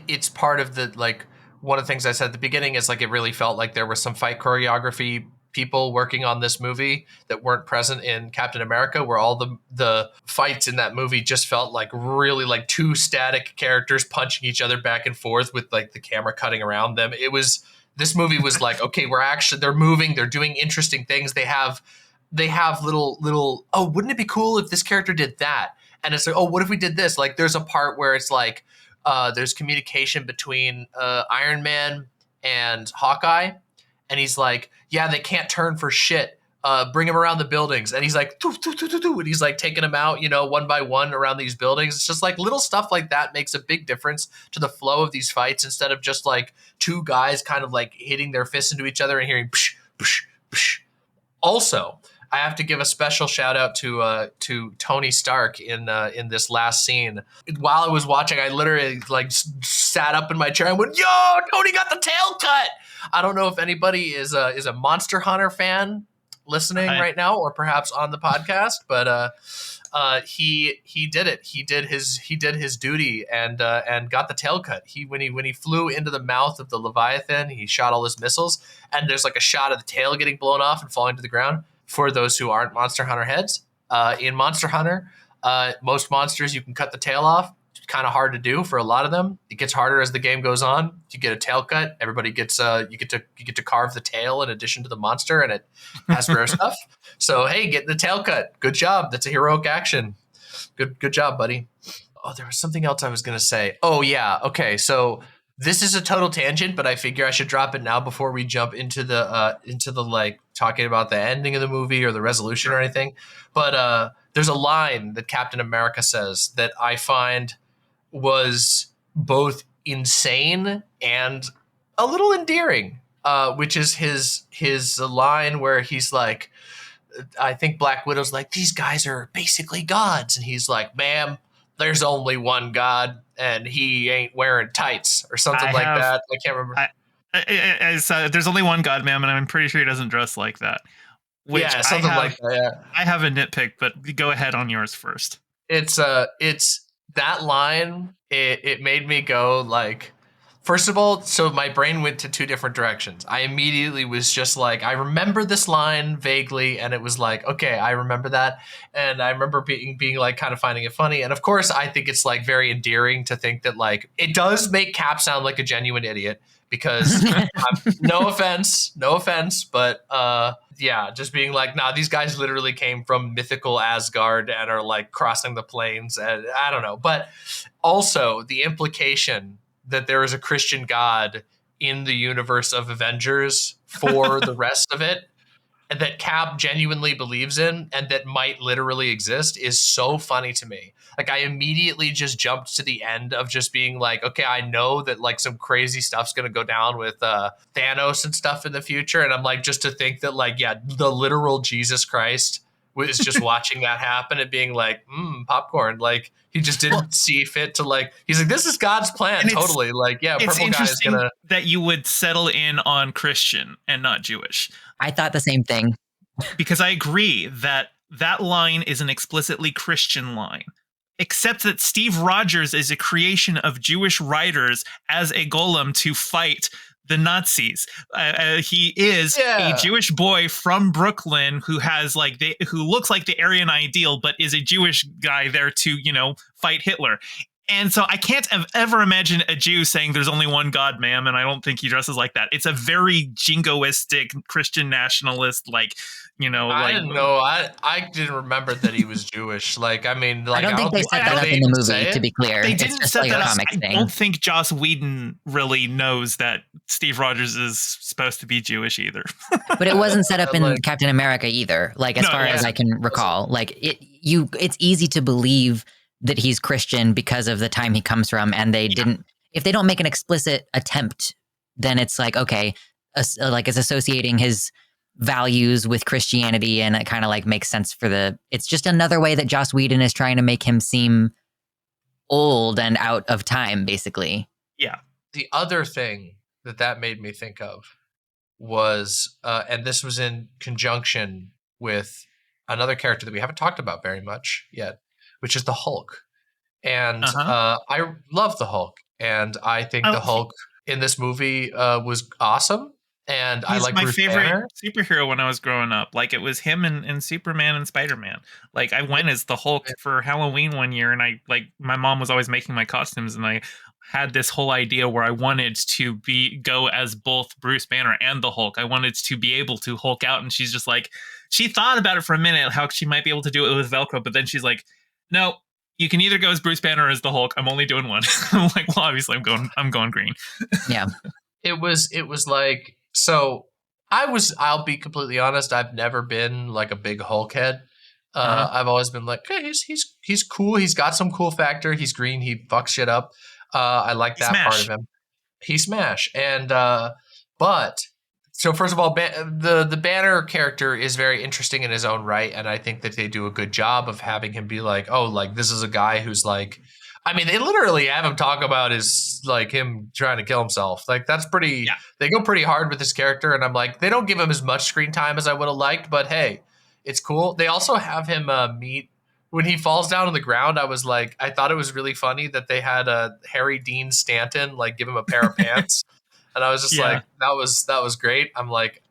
it's part of the, like, one of the things I said at the beginning is like, it really felt like there was some fight choreography people working on this movie that weren't present in Captain America, where all the fights in that movie just felt like really like two static characters punching each other back and forth with like the camera cutting around them. This movie was like, okay, they're moving, they're doing interesting things. They have little, oh, wouldn't it be cool if this character did that? And it's like, oh, what if we did this? Like there's a part where it's like, there's communication between Iron Man and Hawkeye. And he's like, yeah, they can't turn for shit. Bring him around the buildings. And he's like, doo, doo, doo, doo, doo. And he's like taking them out, you know, one by one around these buildings. It's just like little stuff like that makes a big difference to the flow of these fights, instead of just like two guys kind of like hitting their fists into each other and hearing psh, psh, psh. Also, I have to give a special shout out to Tony Stark in this last scene. While I was watching, I literally like sat up in my chair and went, "Yo, Tony got the tail cut!" I don't know if anybody is a Monster Hunter fan listening right now, or perhaps on the podcast, but he did it. He did his duty and got the tail cut. When he flew into the mouth of the Leviathan, he shot all his missiles, and there's like a shot of the tail getting blown off and falling to the ground. For those who aren't Monster Hunter heads, in Monster Hunter, most monsters you can cut the tail off. Kind of hard to do for a lot of them. It gets harder as the game goes on. You get a tail cut. Everybody gets you get to carve the tail in addition to the monster, and it has rare stuff. So hey, get the tail cut. Good job. That's a heroic action. Good job, buddy. Oh, there was something else I was gonna say. Oh yeah. Okay. So this is a total tangent, but I figure I should drop it now before we jump into the like talking about the ending of the movie or the resolution or anything. But there's a line that Captain America says that I find was both insane and a little endearing, which is his line where he's like, I think Black Widow's like, these guys are basically gods. And he's like, ma'am, there's only one God and he ain't wearing tights or something like that. I can't remember. There's only one God, ma'am, and I'm pretty sure he doesn't dress like that. Yeah, something like that. Yeah. I have a nitpick, but go ahead on yours first. It's that line, it made me go like, first of all, so my brain went to two different directions. I immediately was just like, I remember this line vaguely, and it was like, okay, I remember that. And I remember being like kind of finding it funny. And of course, I think it's like very endearing to think that like, it does make Cap sound like a genuine idiot because no offense, but yeah, just being like, nah, these guys literally came from mythical Asgard and are like crossing the plains, and I don't know. But also the implication that there is a Christian God in the universe of Avengers for the rest of it, and that Cap genuinely believes in and that might literally exist is so funny to me. Like I immediately just jumped to the end of just being like, okay, I know that like some crazy stuff's going to go down with Thanos and stuff in the future. And I'm like, just to think that like, yeah, the literal Jesus Christ was just watching that happen and being like, popcorn. Like he just didn't see fit to like, he's like, this is God's plan. And totally. Like, yeah, purple guy is going to. That you would settle in on Christian and not Jewish. I thought the same thing. Because I agree that line is an explicitly Christian line. Except that Steve Rogers is a creation of Jewish writers as a golem to fight the Nazis. He is a Jewish boy from Brooklyn who has who looks like the Aryan ideal, but is a Jewish guy there to, fight Hitler. And so I can't ever imagine a Jew saying there's only one God, ma'am, and I don't think he dresses like that. It's a very jingoistic Christian nationalist, I didn't know. I didn't remember that he was Jewish. I don't think they set that up in the movie, to be clear. They didn't set that up. I don't think Joss Whedon really knows that Steve Rogers is supposed to be Jewish either. But it wasn't set up in Captain America either, as I can recall. It's easy to believe that he's Christian because of the time he comes from, and if they don't make an explicit attempt, then it's like, okay, it's associating his values with Christianity, and it kind of makes sense it's just another way that Joss Whedon is trying to make him seem old and out of time, basically. Yeah. The other thing that made me think of was, and this was in conjunction with another character that we haven't talked about very much yet, which is the Hulk. And I love the Hulk. And I think the Hulk in this movie was awesome. And I like my favorite superhero when I was growing up. It was him and Superman and Spider-Man. I went as the Hulk for Halloween one year, and my mom was always making my costumes, and I had this whole idea where I wanted to go as both Bruce Banner and the Hulk. I wanted to be able to Hulk out, and she's just she thought about it for a minute, how she might be able to do it with Velcro, but then she's like, no, you can either go as Bruce Banner or as the Hulk. I'm only doing one. I'm like, well, obviously I'm going green. Yeah. It was so I'll be completely honest, I've never been a big Hulk head. I've always been like, hey, he's cool. He's got some cool factor. He's green. He fucks shit up. I like that part of him. He smash. And, but so first of all, the Banner character is very interesting in his own right. And I think that they do a good job of having him be this is a guy who's they literally have him talk about his him trying to kill himself. That's pretty, they go pretty hard with this character. And I'm they don't give him as much screen time as I would have liked, but hey, it's cool. They also have him meet when he falls down on the ground, I was like, I thought it was really funny that they had Harry Dean Stanton like give him a pair of pants, and I was just Yeah. like, that was great. I'm like,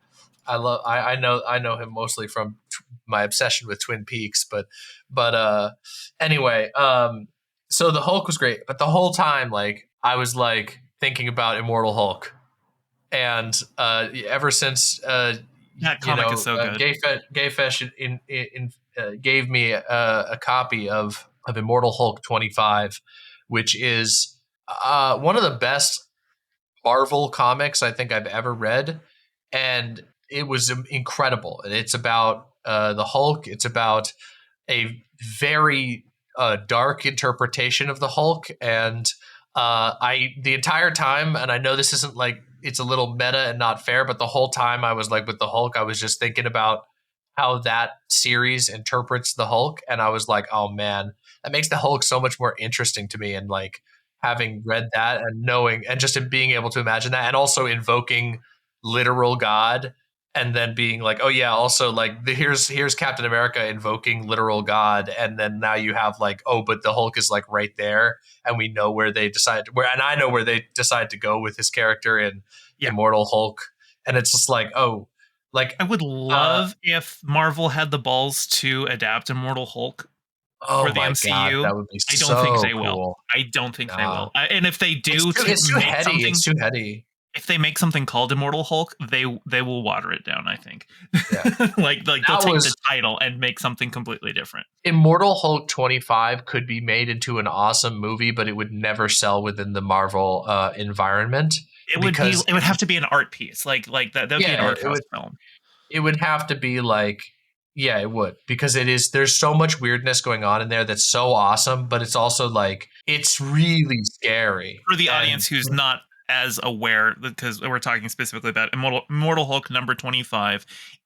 I know him mostly from my obsession with Twin Peaks, but anyway, so the Hulk was great, but the whole time like I was like thinking about Immortal Hulk, and ever since That comic is so good. Gayfesh gave me a copy of Immortal Hulk 25, which is one of the best Marvel comics I think I've ever read, and it was incredible. And it's about the Hulk. It's about a very dark interpretation of the Hulk, and I the entire time, and I know this isn't like it's a little meta and not fair, but the whole time I was like with the Hulk, I was just thinking about how that series interprets the Hulk, and I was like, oh man, that makes the Hulk so much more interesting to me, and like having read that and knowing and just in being able to imagine that and also invoking literal God and then being like, oh yeah, also like here's Captain America invoking literal God, and then now you have like, oh, but the Hulk is like right there, and we know where they decide and I know where they decide to go with his character in Immortal Hulk, and it's just like, oh, like I would love if Marvel had the balls to adapt Immortal Hulk oh for the my MCU. God, that would be I so don't think they cool. will. I don't think they Nah. will. And if they do, It's too make heady. something, It's too heady. if they make something called Immortal Hulk, they will water it down. I think. Yeah. like they'll take the title and make something completely different. Immortal Hulk 25 could be made into an awesome movie, but it would never sell within the Marvel environment. It would have to be an art piece, like that. That'd be an art house film. It would have to be like, yeah, it would, because there's so much weirdness going on in there that's so awesome, but it's also like it's really scary for the audience who's not as aware, because we're talking specifically about Immortal Hulk number 25.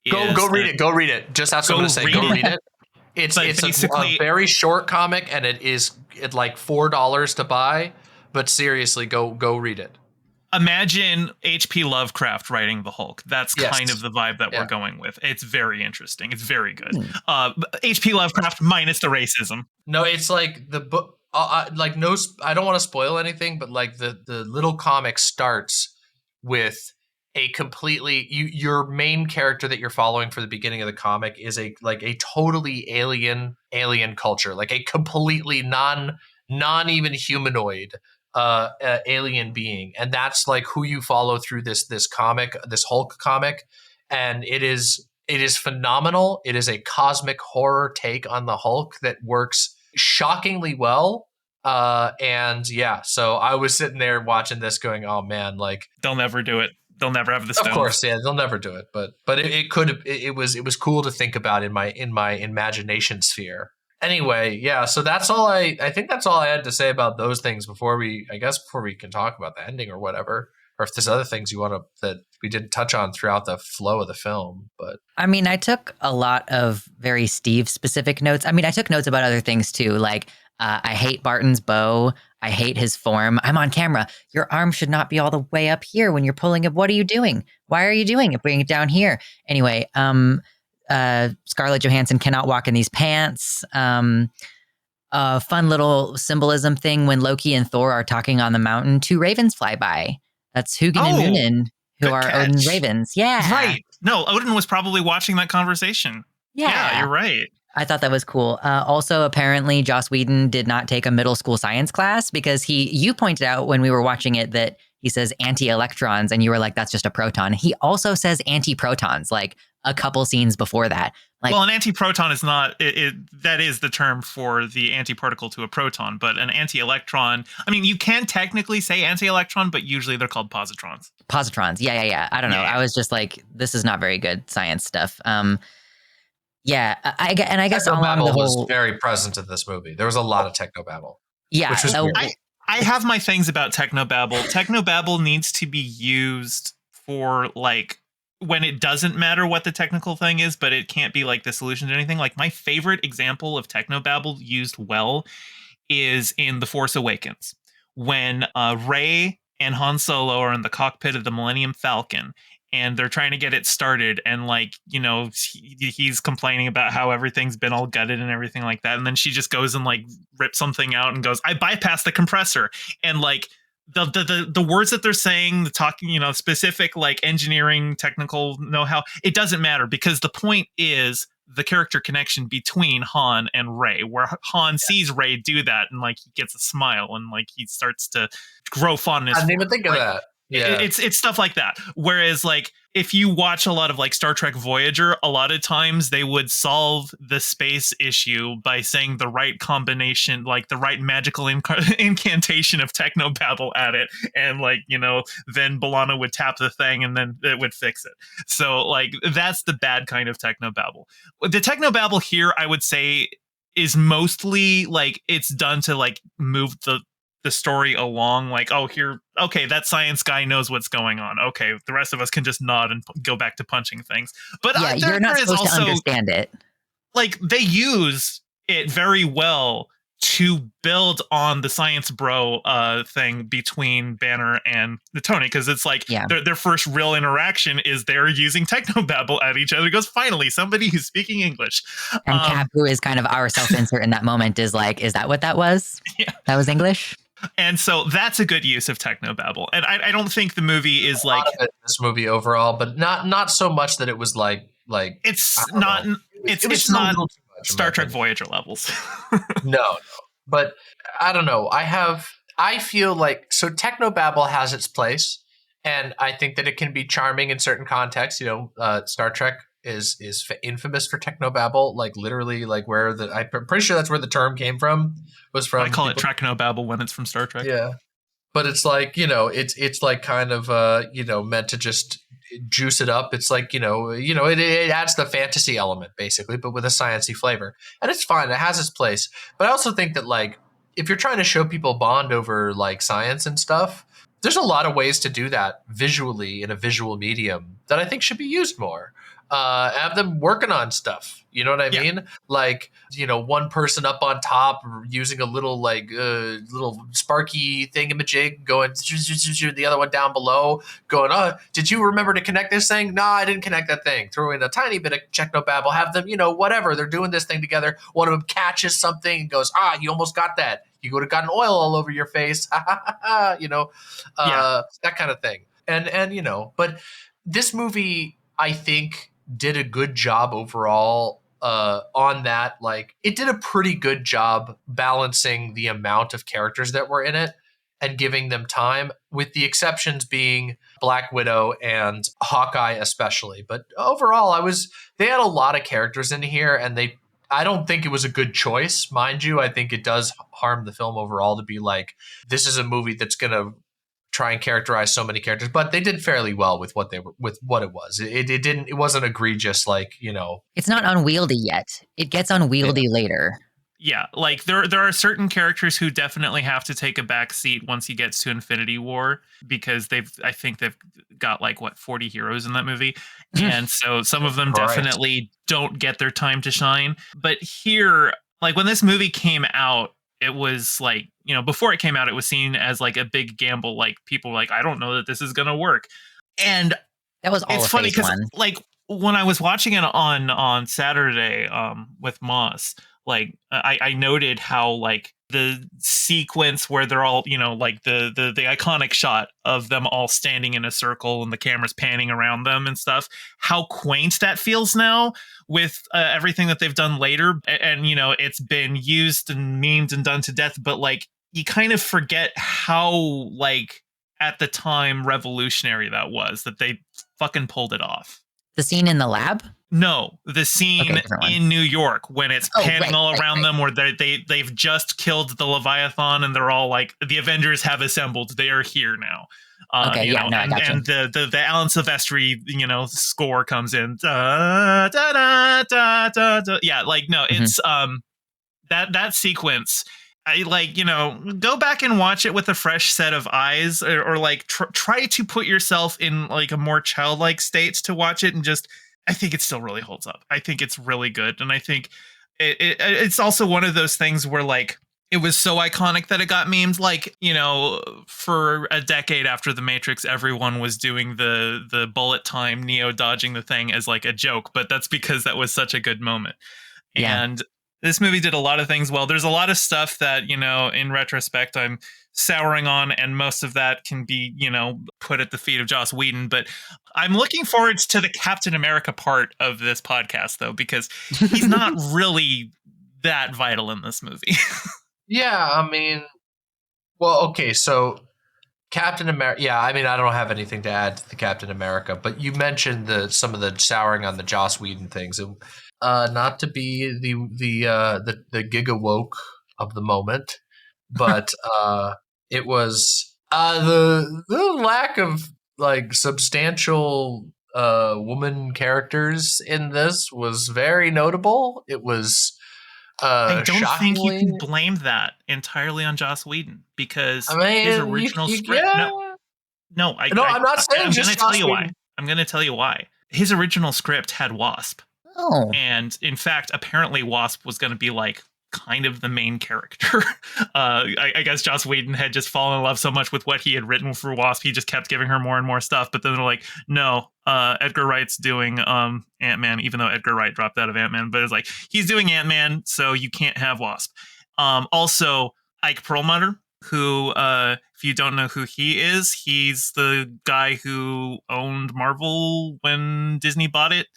Go read it. Go read it. Just that's what I'm going to say. Go read it. It's basically a very short comic, and it's like $4 to buy. But seriously, go read it. Imagine H.P. Lovecraft writing the Hulk. That's kind of the vibe that we're going with. It's very interesting. It's very good. H.P. Lovecraft minus the racism. No, it's like the book. Like no, I don't want to spoil anything, but like the little comic starts with a completely your main character that you're following for the beginning of the comic is a totally alien culture, like a completely non even humanoid alien being, and that's like who you follow through this comic, this Hulk comic, and it is phenomenal. It is a cosmic horror take on the Hulk that works shockingly well. And yeah, so I was sitting there watching this going, oh man, like they'll never do it. They'll never have the stones. Of course, yeah, they'll never do it. But it was cool to think about in my imagination sphere. Anyway, yeah, so that's all I think that's all I had to say about those things before we can talk about the ending or whatever. Or if there's other things you want that we didn't touch on throughout the flow of the film. But I mean, I took a lot of very Steve specific notes. I mean, I took notes about other things too. Like, I hate Barton's bow. I hate his form. I'm on camera. Your arm should not be all the way up here when you're pulling it. What are you doing? Why are you doing it? Bring it down here. Anyway, Scarlett Johansson cannot walk in these pants. Fun little symbolism thing when Loki and Thor are talking on the mountain. 2 ravens fly by. That's Hugin and Munin, who are Odin's ravens. Yeah. Right. No, Odin was probably watching that conversation. Yeah, you're right. I thought that was cool. Also, apparently, Joss Whedon did not take a middle school science class because you pointed out when we were watching it that he says anti-electrons, and you were like, that's just a proton. He also says anti-protons, like a couple scenes before that. Like, well, an antiproton is not, that is the term for the antiparticle to a proton, but an anti-electron, I mean, you can technically say anti-electron, but usually they're called positrons. Positrons, yeah. I don't know. I was just like, this is not very good science stuff. Yeah, I guess along the whole was very present in this movie. There was a lot of technobabble. Yeah, which was I have my things about technobabble. Technobabble needs to be used for like when it doesn't matter what the technical thing is, but it can't be like the solution to anything. Like my favorite example of technobabble used well is in The Force Awakens when Rey and Han Solo are in the cockpit of the Millennium Falcon. and they're trying to get it started, and like, he's complaining about how everything's been all gutted and everything like that, and then she just goes and like rips something out and goes, I bypassed the compressor, and like the words that they're saying, the talking, specific like engineering technical know-how, it doesn't matter, because the point is the character connection between Han and Rey, where Han sees Rey do that and like he gets a smile and like he starts to grow fondness. I didn't even think of that. Yeah, it's stuff like that. Whereas like if you watch a lot of like Star Trek Voyager, a lot of times they would solve the space issue by saying the right combination, like the right magical incantation of technobabble at it, and like then B'Elanna would tap the thing and then it would fix it. So like that's the bad kind of technobabble. The technobabble here, I would say, is mostly like it's done to like move the story along, like, okay, that science guy knows what's going on. Okay, the rest of us can just nod and go back to punching things. But yeah, you're not supposed to understand it. Like, they use it very well to build on the science bro thing between Banner and Tony, because it's like their first real interaction is they're using technobabble at each other. It goes, finally, somebody who's speaking English. And Cap, who is kind of our self-insert in that moment, is like, is that what that was? Yeah. That was English? And so that's a good use of technobabble. And I don't think the movie is like this movie overall, but not so much that it was like it's not Star Trek Voyager levels. No, but I don't know. I feel like, so technobabble has its place, and I think that it can be charming in certain contexts. Star Trek is infamous for technobabble, like literally, like I'm pretty sure that's where the term came from. I call it Treknobabble when it's from Star Trek. Yeah, but it's like it's like kind of meant to just juice it up. It's like it adds the fantasy element basically, but with a sciencey flavor, and it's fine. It has its place. But I also think that like if you're trying to show people bond over like science and stuff, there's a lot of ways to do that visually in a visual medium that I think should be used more. Have them working on stuff. You know what I mean? Like, one person up on top using a little little sparky thingamajig going, the other one down below going, did you remember to connect this thing? No, I didn't connect that thing. Throw in a tiny bit of technobabble, have them, whatever. They're doing this thing together. One of them catches something and goes, you almost got that. You would have gotten oil all over your face. That kind of thing. And but this movie, I think, did a good job overall on that. Like, it did a pretty good job balancing the amount of characters that were in it and giving them time, with the exceptions being Black Widow and Hawkeye especially. But overall, they had a lot of characters in here, and I don't think it was a good choice, mind you. I think it does harm the film overall to be like, this is a movie that's going to try and characterize so many characters, but they did fairly well with what it was. It wasn't egregious, like, It's not unwieldy yet. It gets unwieldy later. Yeah, like there are certain characters who definitely have to take a back seat once he gets to Infinity War, because I think they've got like 40 heroes in that movie. And so some of them definitely don't get their time to shine. But here, like when this movie came out, it was like, before it came out, it was seen as like a big gamble. Like, people were like, I don't know that this is going to work. And that was all it's funny because like when I was watching it on Saturday with Moss, like I noted how like the sequence where they're all, like the iconic shot of them all standing in a circle and the camera's panning around them and stuff, how quaint that feels now with everything that they've done later. And, it's been used and memed and done to death, but like you kind of forget how like at the time revolutionary that was, that they fucking pulled it off. The scene in the lab? No, the scene in New York when it's panning all around them, where they've just killed the Leviathan and they're all like, the Avengers have assembled. They are here now. I got you. And the Alan Silvestri, score comes in. Da, da, da, da, da, da. Yeah, like, no, it's that sequence. I like, go back and watch it with a fresh set of eyes, or like try to put yourself in like a more childlike state to watch it, and just, I think it still really holds up. I think it's really good. And I think it's also one of those things where like It was so iconic that it got memes. Like, for a decade after The Matrix, everyone was doing the bullet time Neo dodging the thing as like a joke, but that's because that was such a good moment. Yeah. And this movie did a lot of things well. There's a lot of stuff that, in retrospect, I'm souring on, and most of that can be, put at the feet of Joss Whedon. But I'm looking forward to the Captain America part of this podcast, though, because he's not really that vital in this movie. Yeah, I mean, well, okay, so Captain America. Yeah, I mean, I don't have anything to add to the Captain America, but you mentioned some of the souring on the Joss Whedon things. Not to be the giga woke of the moment, but it was the lack of like substantial woman characters in this was very notable. It was. I don't think you Shockingly, can blame that entirely on Joss Whedon because I mean, his original script. yeah. No, I'm not saying I'm just going to tell Joss you Whedon. why. I'm going to tell you why. His original script had Wasp, Oh. and in fact, apparently Wasp was going to be like kind of the main character. I guess Joss Whedon had just fallen in love so much with what he had written for Wasp, he just kept giving her more and more stuff. But then they're like, no, Edgar Wright's doing Ant-Man, even though Edgar Wright dropped out of Ant-Man. But it's like, he's doing Ant-Man, so you can't have Wasp. Also, Ike Perlmutter, who, if you don't know who he is, he's the guy who owned Marvel when Disney bought it.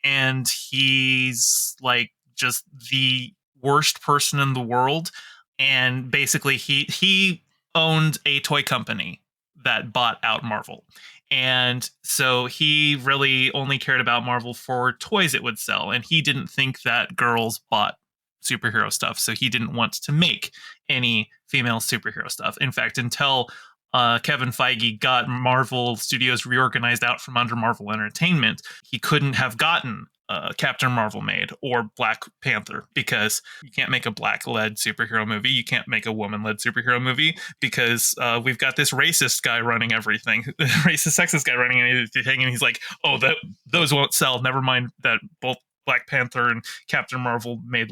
And he's like just the worst person in the world, and basically he owned a toy company that bought out Marvel, and so he really only cared about Marvel for toys it would sell, and he didn't think that girls bought superhero stuff, so he didn't want to make any female superhero stuff. In fact, until Kevin Feige got Marvel Studios reorganized out from under Marvel Entertainment, he couldn't have gotten Captain Marvel made or Black Panther, because you can't make a black-led superhero movie. You can't make a woman-led superhero movie because we've got this racist guy running everything, racist, sexist guy running anything, and he's like, oh, those won't sell. Never mind that both Black Panther and Captain Marvel made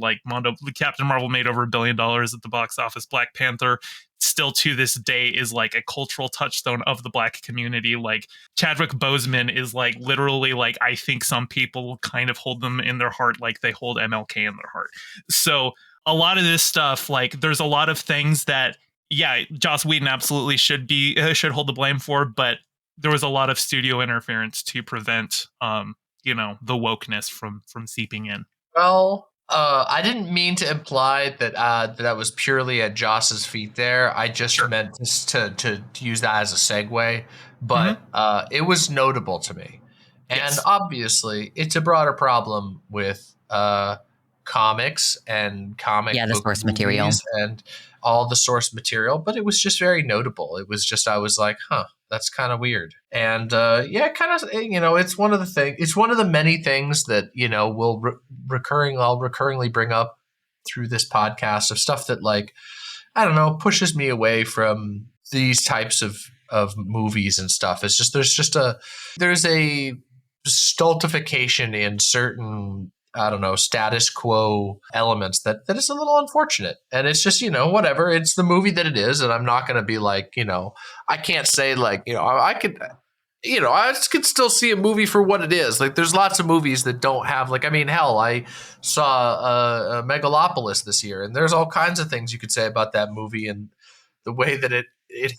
Captain Marvel made over $1 billion at the box office. Black Panther still to this day is like a cultural touchstone of the Black community. Like Chadwick Boseman is like literally like, I think some people kind of hold them in their heart like they hold MLK in their heart. So a lot of this stuff, like there's a lot of things that, yeah, Joss Whedon absolutely should hold the blame for, but there was a lot of studio interference to prevent the wokeness from seeping in. Well, I didn't mean to imply that was purely at Joss's feet there. I just meant to use that as a segue, but it was notable to me. And Yes. Obviously, it's a broader problem with comics and comic Yeah, the book source movies material. and all the source material, but it was just very notable. It was just, I was like, huh, that's kind of weird. And it's one of the things. It's one of the many things that will I'll recurringly bring up through this podcast of stuff that, like, I don't know, pushes me away from these types of movies and stuff. It's just there's a stultification in certain, I don't know, status quo elements that is a little unfortunate. And it's just, whatever. It's the movie that it is. And I'm not going to be like, I can't say like, I could still see a movie for what it is. Like there's lots of movies that don't have like, I mean, hell, I saw Megalopolis this year, and there's all kinds of things you could say about that movie and the way that it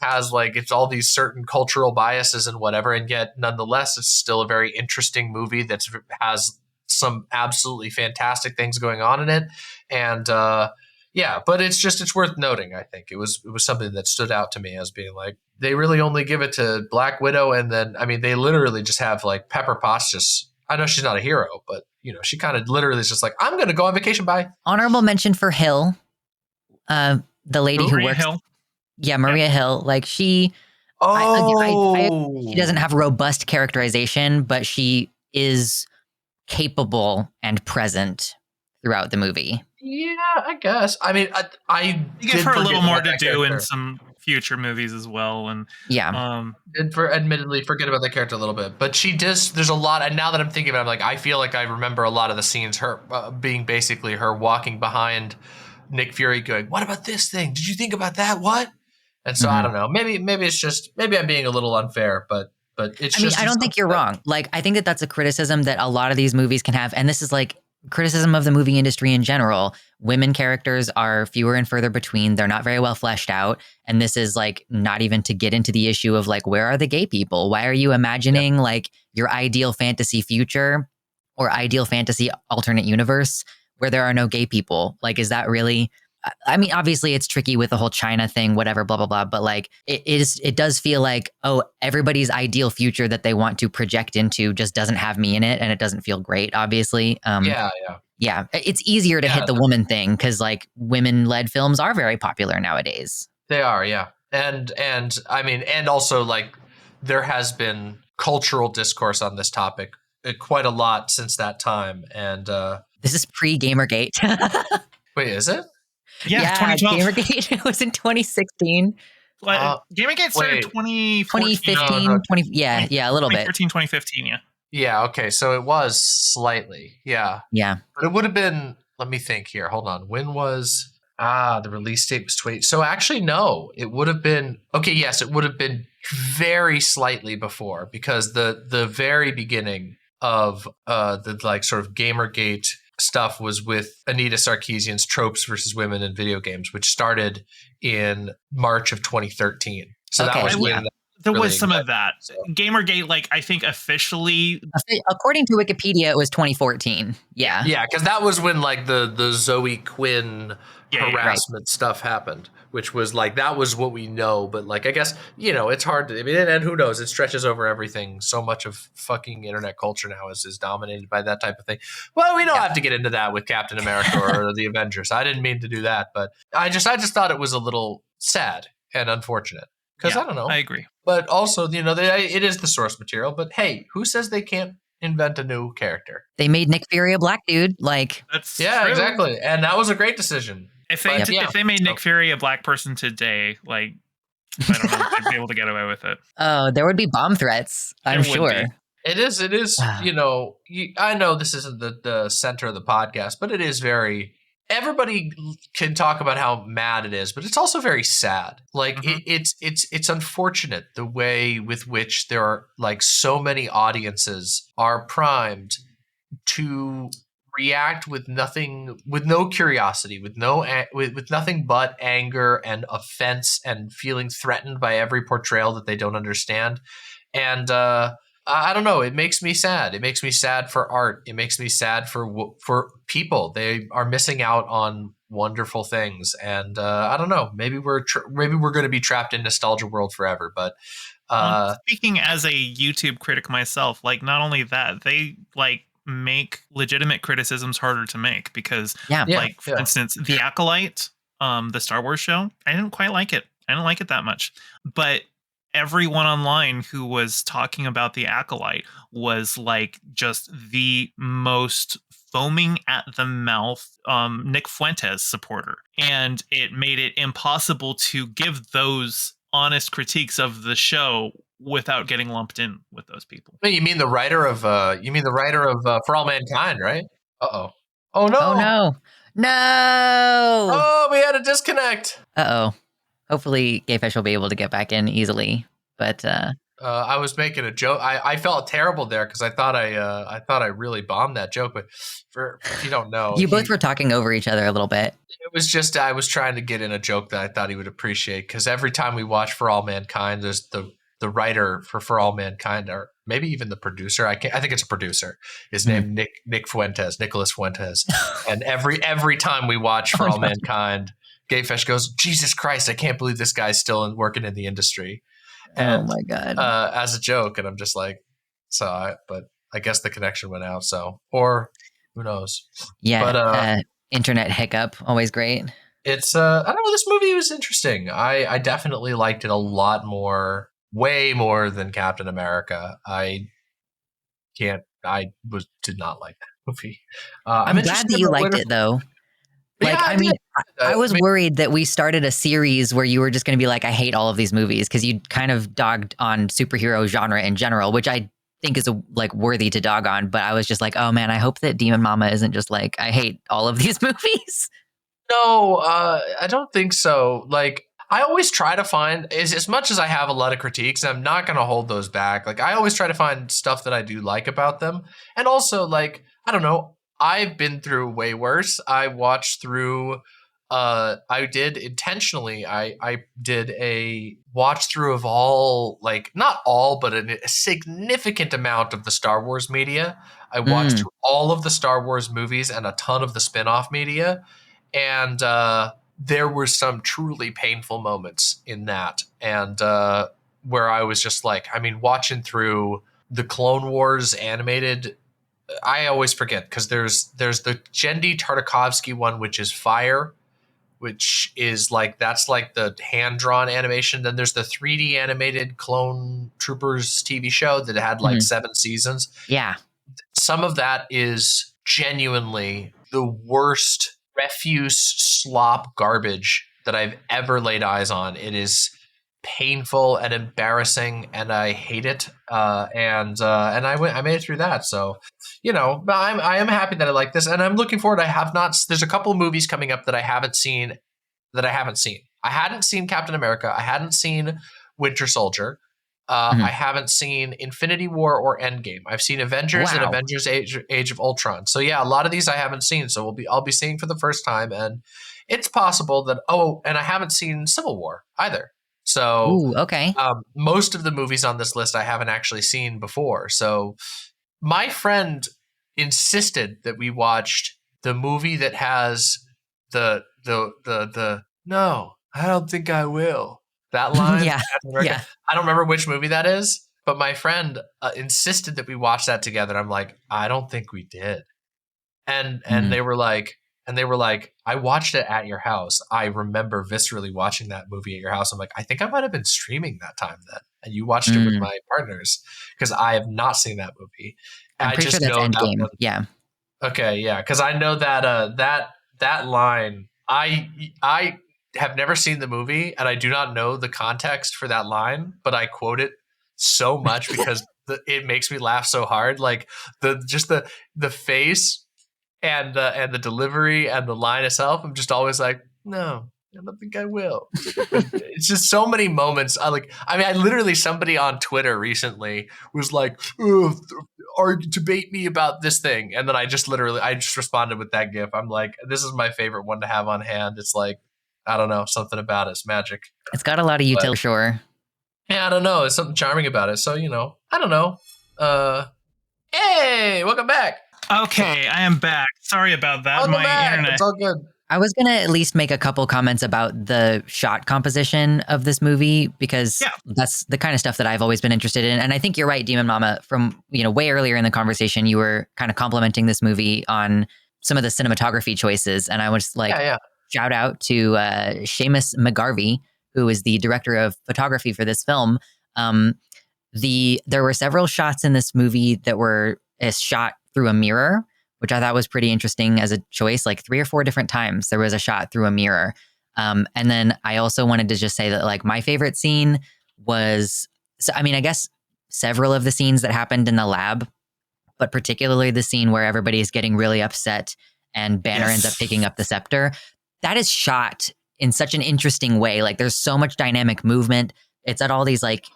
has like, it's all these certain cultural biases and whatever. And yet nonetheless, it's still a very interesting movie that has some absolutely fantastic things going on in it. And but it's worth noting. I think it was something that stood out to me as being like, they really only give it to Black Widow. And then, I mean, they literally just have like Pepper Potts just, I know she's not a hero, but she kind of literally is just like, I'm going to go on vacation. Bye. Honorable mention for Hill, the lady who works. Hill. Yeah, Maria Hill. Like she, she doesn't have robust characterization, but she is capable and present throughout the movie. Yeah, I guess. I mean, I you give her a little more to do in some future movies as well, and did admittedly forget about that character a little bit, but she does. There's a lot, and now that I'm thinking about it, I'm like, I feel like I remember a lot of the scenes, her being basically her walking behind Nick Fury going, "What about this thing? Did you think about that? What?" And so I don't know. Maybe it's just maybe I'm being a little unfair, but it's just. I don't think you're wrong. Like, I think that that's a criticism that a lot of these movies can have, and this is like criticism of the movie industry in general. Women characters are fewer and further between. They're not very well fleshed out, and this is like not even to get into the issue of like, where are the gay people? Why are you imagining like your ideal fantasy future or ideal fantasy alternate universe where there are no gay people? Like, is that really? I mean, obviously it's tricky with the whole China thing, whatever, blah, blah, blah. But like, it does feel like, oh, everybody's ideal future that they want to project into just doesn't have me in it. And it doesn't feel great, obviously. Yeah. It's easier to hit the woman thing because like women-led films are very popular nowadays. They are, yeah. And I mean, and also like there has been cultural discourse on this topic quite a lot since that time. And this is pre-Gamergate. Wait, is it? Yeah, 2012. Gamergate was in 2016. Gamergate started 2015, a little bit. 2015, yeah. Yeah, okay, so it was slightly, yeah. Yeah. But it would have been, let me think here, hold on. When was, the release date was 20, so actually no, it would have been, okay, yes, it would have been very slightly before because the very beginning of the like sort of Gamergate stuff was with Anita Sarkeesian's Tropes versus Women in Video Games, which started in March of 2013. So that was when there was some of that. Gamergate, like I think officially, according to Wikipedia, it was 2014. Yeah, because that was when like the Zoe Quinn harassment stuff happened, which was like that was what we know. But like I guess it's hard to. I mean, and who knows? It stretches over everything. So much of fucking internet culture now is dominated by that type of thing. Well, we don't have to get into that with Captain America or the Avengers. I didn't mean to do that, but I just thought it was a little sad and unfortunate. Because I don't know. I agree. But also, it is the source material. But hey, who says they can't invent a new character? They made Nick Fury a black dude. Like, that's true. Exactly. And that was a great decision. If they made Nick Fury a black person today, like, I don't know, they'd be able to get away with it. Oh, there would be bomb threats, I'm sure. It is. I know this isn't the center of the podcast, but it is very... Everybody can talk about how mad it is, but it's also very sad. Like it's unfortunate the way with which there are like so many audiences are primed to react with nothing, with no curiosity, with nothing but anger and offense and feeling threatened by every portrayal that they don't understand. And I don't know. It makes me sad. It makes me sad for art. It makes me sad for people. They are missing out on wonderful things. And I don't know. Maybe we're going to be trapped in nostalgia world forever. But speaking as a YouTube critic myself, like not only that, they like make legitimate criticisms harder to make because, for instance, The Acolyte, the Star Wars show, I didn't quite like it. I didn't like it that much, but everyone online who was talking about The Acolyte was like just the most foaming at the mouth Nick Fuentes supporter. And it made it impossible to give those honest critiques of the show without getting lumped in with those people. You mean the writer of For All Mankind, right? Uh-oh. Oh no. Oh no. No. Oh, we had a disconnect. Uh-oh. Hopefully Gayfish will be able to get back in easily. But I was making a joke. I felt terrible there because I thought I really bombed that joke. But if you don't know, you both were talking over each other a little bit. It was just I was trying to get in a joke that I thought he would appreciate because every time we watch For All Mankind, there's the writer for All Mankind, or maybe even the producer. I think it's a producer. His name Nicholas Fuentes. And every time we watch For All Mankind, Gayfish goes, Jesus Christ, I can't believe this guy's still working in the industry. And, oh my God. As a joke. And I'm just like, but I guess the connection went out. So, or who knows? Yeah. But, internet hiccup. Always great. It's, I don't know. This movie was interesting. I definitely liked it a lot more, way more than Captain America. I did not like that movie. I'm glad that you liked it though. Like, yeah, I was worried that we started a series where you were just going to be like, I hate all of these movies because you kind of dogged on superhero genre in general, which I think is worthy to dog on. But I was just like, oh man, I hope that DemonMama isn't just like, I hate all of these movies. No, I don't think so. Like, I always try to find, as much as I have a lot of critiques, I'm not going to hold those back. Like, I always try to find stuff that I do like about them. And also, like, I don't know, I've been through way worse. I watched through, I did intentionally, I did a watch through of all, like, not all, but a significant amount of the Star Wars media. I watched through all of the Star Wars movies and a ton of the spin-off media. And there were some truly painful moments in that. And where I was just like, I mean, watching through the Clone Wars animated, I always forget because there's the Genndy Tartakovsky one, which is Fire, which is like, that's like the hand-drawn animation. Then there's the 3D animated Clone Troopers TV show that had like 7 seasons. Yeah. Some of that is genuinely the worst refuse slop garbage that I've ever laid eyes on. It is painful and embarrassing, and I hate it. And I made it through that. So, you know, I am happy that I like this, and I'm looking forward. There's a couple of movies coming up that I haven't seen. I hadn't seen Captain America. I hadn't seen Winter Soldier. I haven't seen Infinity War or Endgame. I've seen Avengers and Avengers Age of Ultron. So yeah, a lot of these I haven't seen. So I'll be seeing for the first time, and it's possible that and I haven't seen Civil War either. So Ooh, okay. Most of the movies on this list I haven't actually seen before. So my friend insisted that we watched the movie that has the no, I don't think I will. That line, Yeah. I don't remember which movie that is, but my friend insisted that we watch that together. I'm like, I don't think we did. And they were like, I watched it at your house. I remember viscerally watching that movie at your house. I'm like, I think I might have been streaming that time then, and you watched it with my partners, because I have not seen that movie. I'm pretty sure that's Endgame. Yeah. Okay, yeah, because I know that that line. I have never seen the movie, and I do not know the context for that line, but I quote it so much because it makes me laugh so hard. Like the face and the delivery and the line itself. I'm just always like, no, I don't think I will. It's just so many moments. I literally, somebody on Twitter recently was like, or debate me about this thing. And then I just responded with that GIF. I'm like, this is my favorite one to have on hand. It's like, I don't know, something about it's magic. It's got a lot of utility, sure. Yeah, I don't know. There's something charming about it. So, you know, I don't know. Hey, welcome back. Okay, I am back. Sorry about that. Welcome My back. internet. It's all good. I was going to at least make a couple comments about the shot composition of this movie, because that's the kind of stuff that I've always been interested in. And I think you're right, DemonMama, from, you know, way earlier in the conversation, you were kind of complimenting this movie on some of the cinematography choices. And I was like, shout out to Seamus McGarvey, who is the director of photography for this film. There were several shots in this movie that were shot through a mirror, which I thought was pretty interesting as a choice. Like 3 or 4 different times there was a shot through a mirror. And then I also wanted to just say that, like, my favorite scene was, I guess several of the scenes that happened in the lab, but particularly the scene where everybody is getting really upset and Banner ends up picking up the scepter. That is shot in such an interesting way. Like, there's so much dynamic movement. It's at all these like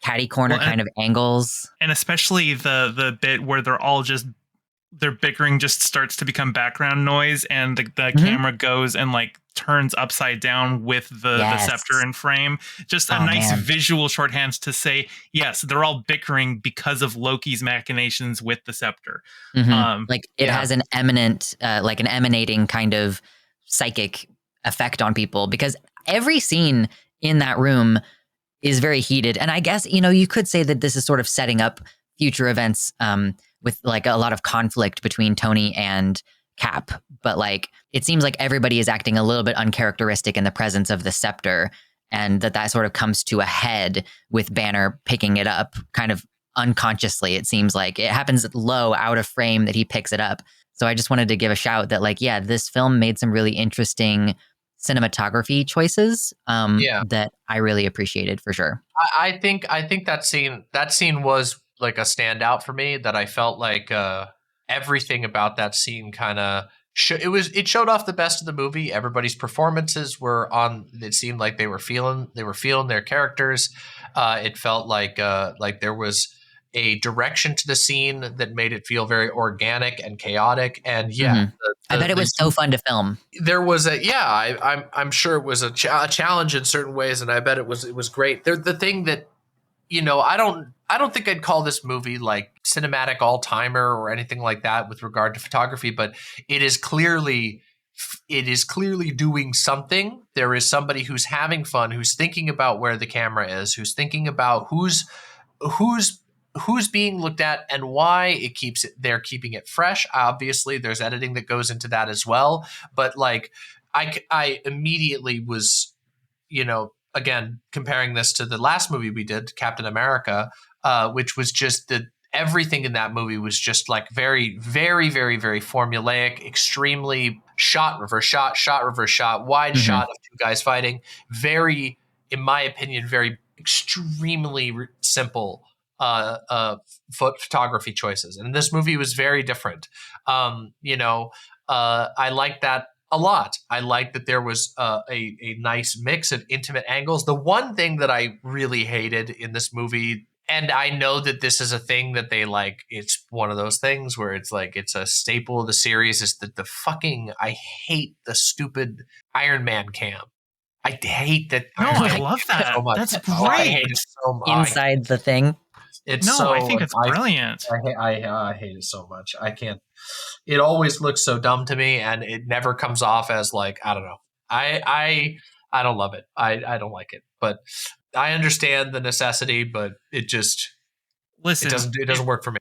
catty corner kind of angles. And especially the bit where their bickering just starts to become background noise, and the camera goes and like turns upside down with the scepter in frame. Just a nice visual shorthand to say, yes, they're all bickering because of Loki's machinations with the scepter. It has an emanating kind of psychic effect on people, because every scene in that room is very heated. And I guess, you know, you could say that this is sort of setting up future events with like a lot of conflict between Tony and Cap. But like, it seems like everybody is acting a little bit uncharacteristic in the presence of the scepter, and that sort of comes to a head with Banner picking it up kind of unconsciously. It seems like it happens low, out of frame, that he picks it up. So I just wanted to give a shout that, like, yeah, this film made some really interesting cinematography choices that I really appreciated, for sure. I think that scene was like a standout for me, that I felt like everything about that scene kind of it showed off the best of the movie. Everybody's performances were on. It seemed like they were feeling their characters. It felt like there was a direction to the scene that made it feel very organic and chaotic. And I bet it was so fun to film. There was I'm sure it was a challenge in certain ways, and I bet it was great. The thing that I don't think I'd call this movie like cinematic all-timer or anything like that with regard to photography, but it is clearly doing something. There is somebody who's having fun, who's thinking about where the camera is, who's thinking about who's being looked at and why they're keeping it fresh. Obviously, there's editing that goes into that as well. But like, I immediately was, again, comparing this to the last movie we did, Captain America, which was just everything in that movie was just like very, very, very, very formulaic, extremely shot, reverse shot, wide shot of two guys fighting. Very, in my opinion, very extremely simple photography choices. And this movie was very different. I like that a lot. I like that there was a nice mix of intimate angles. The one thing that I really hated in this movie, and I know that this is a thing that they like, it's one of those things where it's like, it's a staple of the series, is that I hate the stupid Iron Man cam. I hate that. No, I love that. So much. That's great. I hate it so much. Inside the thing. I think it's brilliant. I hate it so much. I can't. It always looks so dumb to me, and it never comes off as like, I don't know. I don't love it. I don't like it, but I understand the necessity, but it just it doesn't work for me.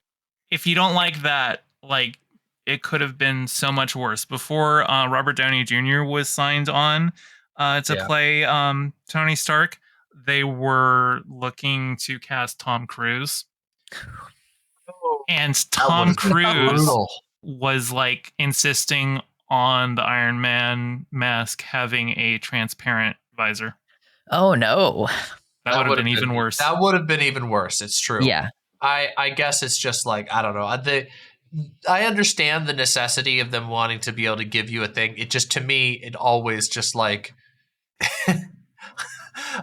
If you don't like that, like, it could have been so much worse. Before Robert Downey Jr. was signed on to play Tony Stark, they were looking to cast Tom Cruise. And Tom Cruise was like insisting on the Iron Man mask having a transparent visor. Oh no. That would have been even worse. That would have been even worse. It's true. Yeah. I guess it's just like, I don't know. I understand the necessity of them wanting to be able to give you a thing. It just, to me, it always just like,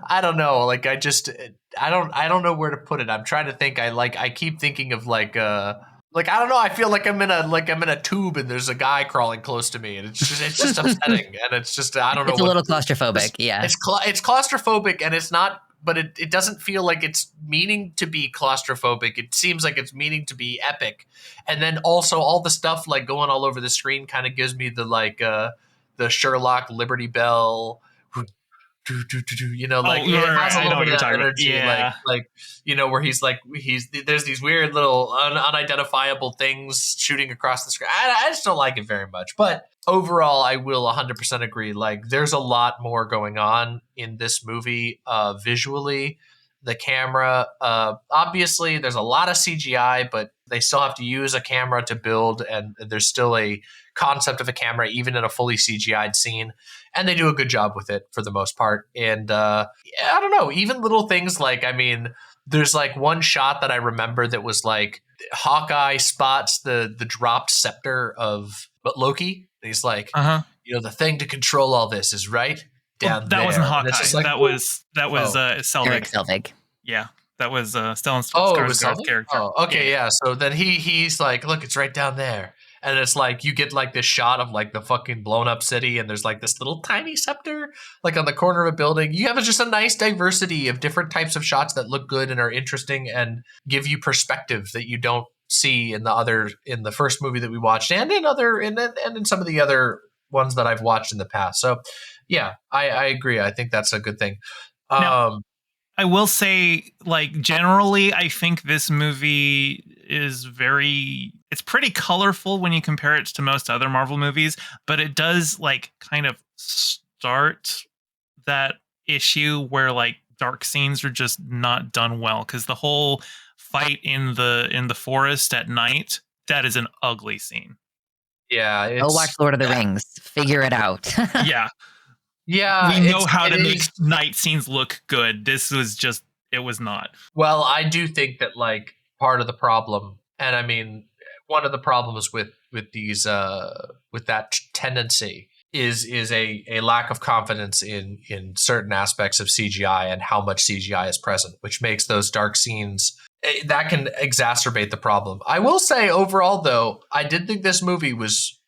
I don't know. Like, I don't know where to put it. I'm trying to think. I keep thinking of like, I don't know. I feel like I'm in a tube and there's a guy crawling close to me, and it's just upsetting. And it's just, I don't know. It's a little claustrophobic. Yeah. It's claustrophobic, and it's not, but it doesn't feel like it's meaning to be claustrophobic. It seems like it's meaning to be epic. And then also all the stuff like going all over the screen kind of gives me the Sherlock Liberty Bell, it has a little bit of that energy, where there's these weird little unidentifiable things shooting across the screen. I just don't like it very much, but overall, I will 100% agree. Like, there's a lot more going on in this movie visually. The camera, obviously, there's a lot of CGI, but they still have to use a camera to build, and there's still a concept of a camera, even in a fully CGI'd scene. And they do a good job with it for the most part. And I don't know, even little things like, there's like one shot that I remember that was like Hawkeye spots the dropped scepter of Loki. And he's like, the thing to control all this is right down there. That wasn't Hawkeye. Like, that was Selvig. Eric Selvig. Yeah. That was Stellan Skarsgård's character. Oh, okay, yeah. So then he's like, look, it's right down there. And it's like, you get like this shot of like the fucking blown up city, and there's like this little tiny scepter like on the corner of a building. You have just a nice diversity of different types of shots that look good and are interesting and give you perspective that you don't see in the first movie that we watched, and in some of the other ones that I've watched in the past. So yeah, I agree. I think that's a good thing. Now, I will say, like, generally, I think this movie is it's pretty colorful when you compare it to most other Marvel movies, but it does, like, kind of start that issue where, like, dark scenes are just not done well, because the whole fight in the forest at night, that is an ugly scene. Yeah. Go watch Lord of the Rings. Figure it out. Yeah. Yeah, we know how to make night scenes look good. This was it was not. Well, I do think that like part of the problem, and one of the problems with these with that tendency is a lack of confidence in certain aspects of CGI and how much CGI is present, which makes those dark scenes that can exacerbate the problem. I will say overall though, I did think this movie was,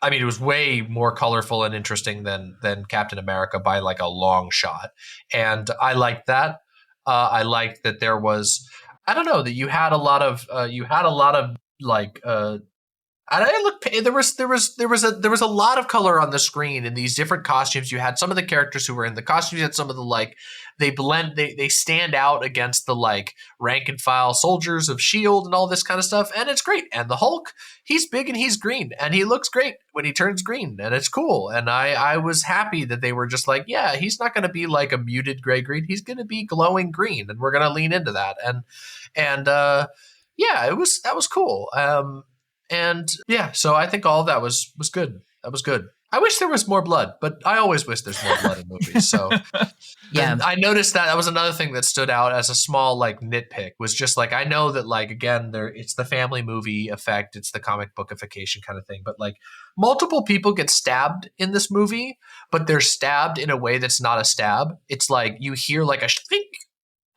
I mean, it was way more colorful and interesting than Captain America by like a long shot, and I liked that. I liked that there was, I don't know, that you had a lot of like and I look. There was a lot of color on the screen in these different costumes. You had some of the characters who were in the costumes. You had some of the like they blend. They stand out against the like rank and file soldiers of Shield and all this kind of stuff. And it's great. And the Hulk, he's big and he's green and he looks great when he turns green and it's cool. And I was happy that they were just like, yeah, he's not going to be like a muted gray green. He's going to be glowing green, and we're going to lean into that. And yeah, that was cool. And yeah, so I think all of that was good. That was good. I wish there was more blood, but I always wish there's more blood in movies. So Yeah. and I noticed that was another thing that stood out as a small like nitpick was just like, I know that like, again, it's the family movie effect. It's the comic bookification kind of thing. But like multiple people get stabbed in this movie, but they're stabbed in a way that's not a stab. It's like you hear like a shink,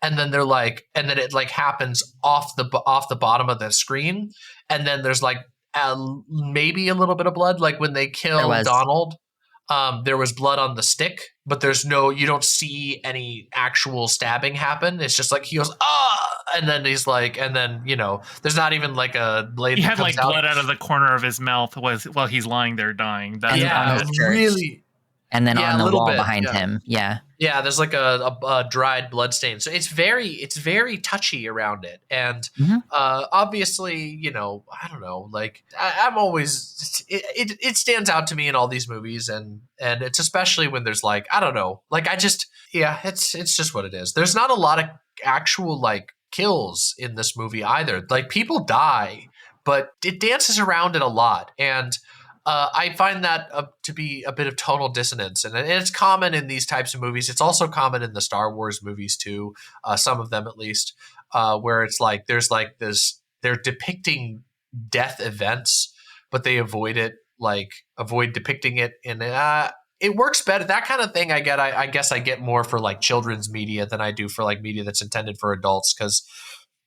and then they're like, and then it like happens off the bottom of the screen, and then there's like maybe a little bit of blood, like when they kill Donald. There was blood on the stick, but you don't see any actual stabbing happen. It's just like he goes and then he's like, and then there's not even like a blade. He had like blood out of the corner of his mouth while he's lying there dying. That's really. And then on the wall behind him. Yeah. Yeah, there's like a dried blood stain. So it's very touchy around it. And obviously, I don't know, like I'm always, it stands out to me in all these movies. And it's especially when there's like, I don't know, like it's just what it is. There's not a lot of actual like kills in this movie either. Like people die, but it dances around it a lot. And I find that to be a bit of tonal dissonance, and it's common in these types of movies. It's also common in the Star Wars movies too, some of them at least, where it's like there's like this, they're depicting death events, but they avoid depicting it in it works better. That kind of thing I guess I get more for like children's media than I do for like media that's intended for adults,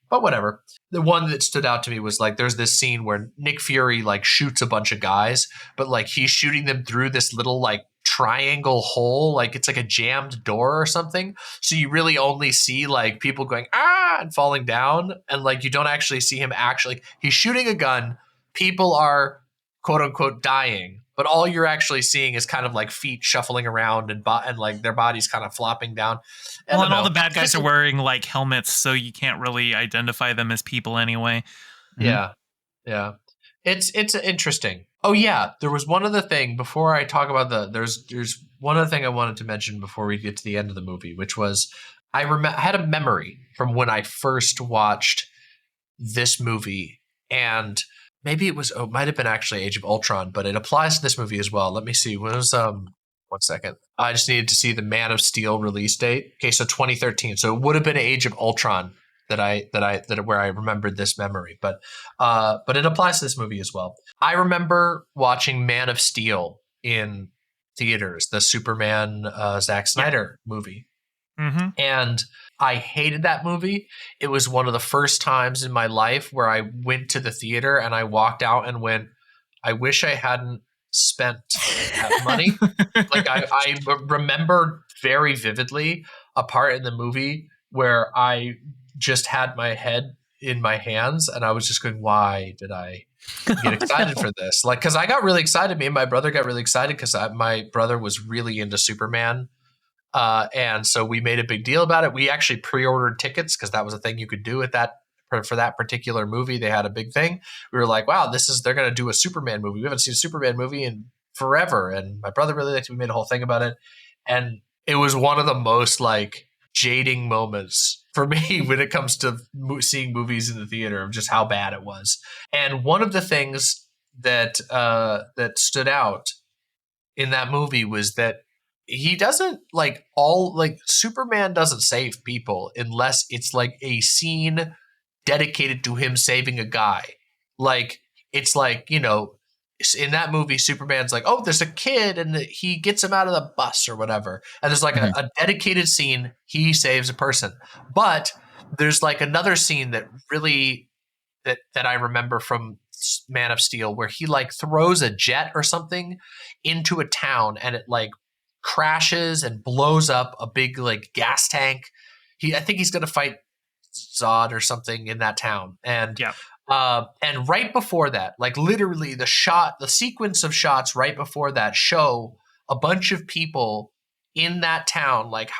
but whatever. The one that stood out to me was like there's this scene where Nick Fury like shoots a bunch of guys, but like he's shooting them through this little like triangle hole, like it's like a jammed door or something. So you really only see like people going and falling down, and like you don't actually see him he's shooting a gun. People are quote unquote dying, but all you're actually seeing is kind of like feet shuffling around and like their bodies kind of flopping down. And all the bad guys are wearing like helmets, so you can't really identify them as people anyway. Yeah. It's interesting. Oh yeah, there was one other thing before I talk about there's one other thing I wanted to mention before we get to the end of the movie, which was I had a memory from when I first watched this movie, and maybe it might have been actually Age of Ultron, but it applies to this movie as well. Let me see. When was 1 second. I just needed to see the Man of Steel release date. Okay, so 2013. So it would have been Age of Ultron where I remembered this memory. But it applies to this movie as well. I remember watching Man of Steel in theaters, the Superman Zack Snyder movie. Mm-hmm. And I hated that movie. It was one of the first times in my life where I went to the theater and I walked out and went, I wish I hadn't spent that money. Like I remember very vividly a part in the movie where I just had my head in my hands and I was just going, why did I get excited for this? Like, because I got really excited. Me and my brother got really excited because my brother was really into Superman. And so we made a big deal about it. We actually pre-ordered tickets because that was a thing you could do at that for that particular movie. They had a big thing. We were like, wow, they're going to do a Superman movie. We haven't seen a Superman movie in forever. And my brother really liked it. We made a whole thing about it. And it was one of the most like jading moments for me when it comes to seeing movies in the theater of just how bad it was. And one of the things that stood out in that movie was that he doesn't Superman doesn't save people unless it's like a scene dedicated to him saving a guy. Like it's like, in that movie, Superman's like, oh, there's a kid, and he gets him out of the bus or whatever. And there's like a dedicated scene. He saves a person. But there's like another scene that really that I remember from Man of Steel where he like throws a jet or something into a town, and it like crashes and blows up a big like gas tank. I think he's going to fight Zod or something in that town. And and right before that, like literally the sequence of shots right before that show a bunch of people in that town, like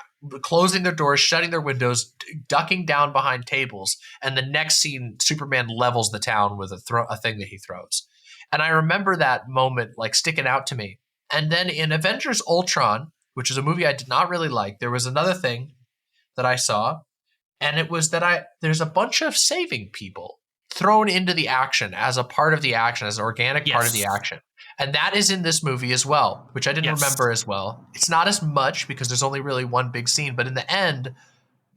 closing their doors, shutting their windows, ducking down behind tables. And the next scene, Superman levels the town with a thing that he throws. And I remember that moment like sticking out to me. And then in Avengers Ultron, which is a movie I did not really like, there was another thing that I saw. And it was that there's a bunch of saving people thrown into the action as a part of the action, as an organic part of the action. And that is in this movie as well, which I didn't remember as well. It's not as much because there's only really one big scene, but in the end,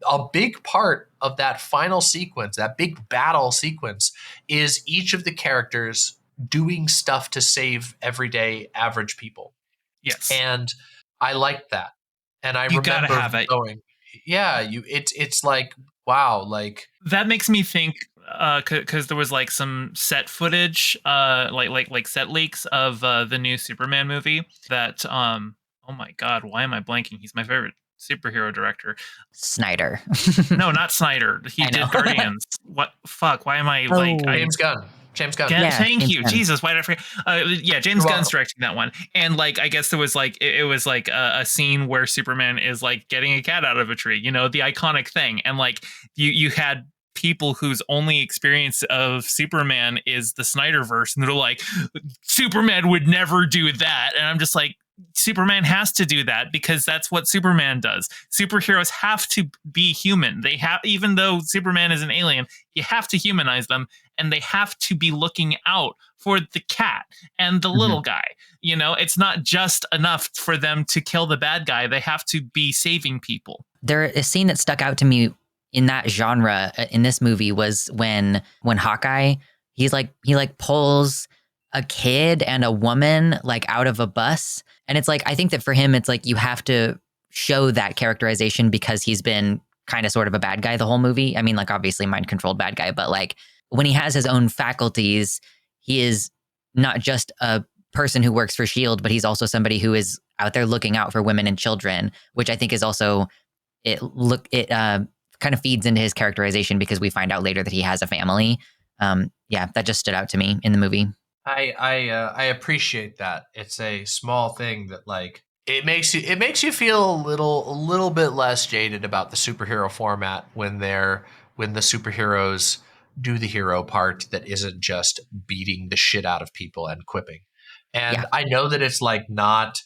a big part of that final sequence, that big battle sequence, is each of the characters doing stuff to save everyday average people. Yes. And I liked that. And I you remember gotta have it. going, it's like, wow, like that makes me think because there was like some set footage, like set leaks of the new Superman movie that oh my god, why am I blanking? He's my favorite superhero director. Snyder. No, not Snyder. He did Guardians. What fuck? Why am I James Gunn? Thank James you. Gunn. Jesus, why did I forget? James Gunn's directing that one. And like, I guess there was like, it was like a scene where Superman is like getting a cat out of a tree, the iconic thing. And like, you had people whose only experience of Superman is the Snyderverse. And they're like, Superman would never do that. And I'm just like, Superman has to do that because that's what Superman does. Superheroes have to be human. They have, even though Superman is an alien, you have to humanize them, and they have to be looking out for the cat and the little guy. It's not just enough for them to kill the bad guy. They have to be saving people. A scene that stuck out to me in that genre in this movie was when Hawkeye, he pulls a kid and a woman like out of a bus. And it's like, I think that for him, it's like you have to show that characterization because he's been kind of sort of a bad guy the whole movie. I mean, like obviously mind controlled bad guy, but like when he has his own faculties, he is not just a person who works for S.H.I.E.L.D., but he's also somebody who is out there looking out for women and children, which I think is also, it kind of feeds into his characterization because we find out later that he has a family. That just stood out to me in the movie. I appreciate that. It's a small thing that like it makes you feel a little bit less jaded about the superhero format when the superheroes do the hero part that isn't just beating the shit out of people and quipping. And I know that it's like not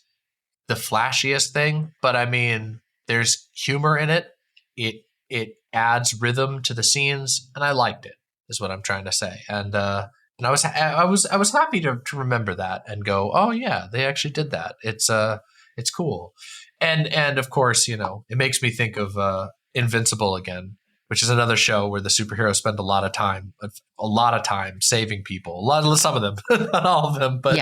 the flashiest thing, but I mean there's humor in it. It adds rhythm to the scenes, and I liked it. Is what I'm trying to say. And I was happy to remember that and go, oh yeah, they actually did that. It's cool. And of course, it makes me think of Invincible again, which is another show where the superheroes spend a lot of time saving people. Some of them, not all of them, but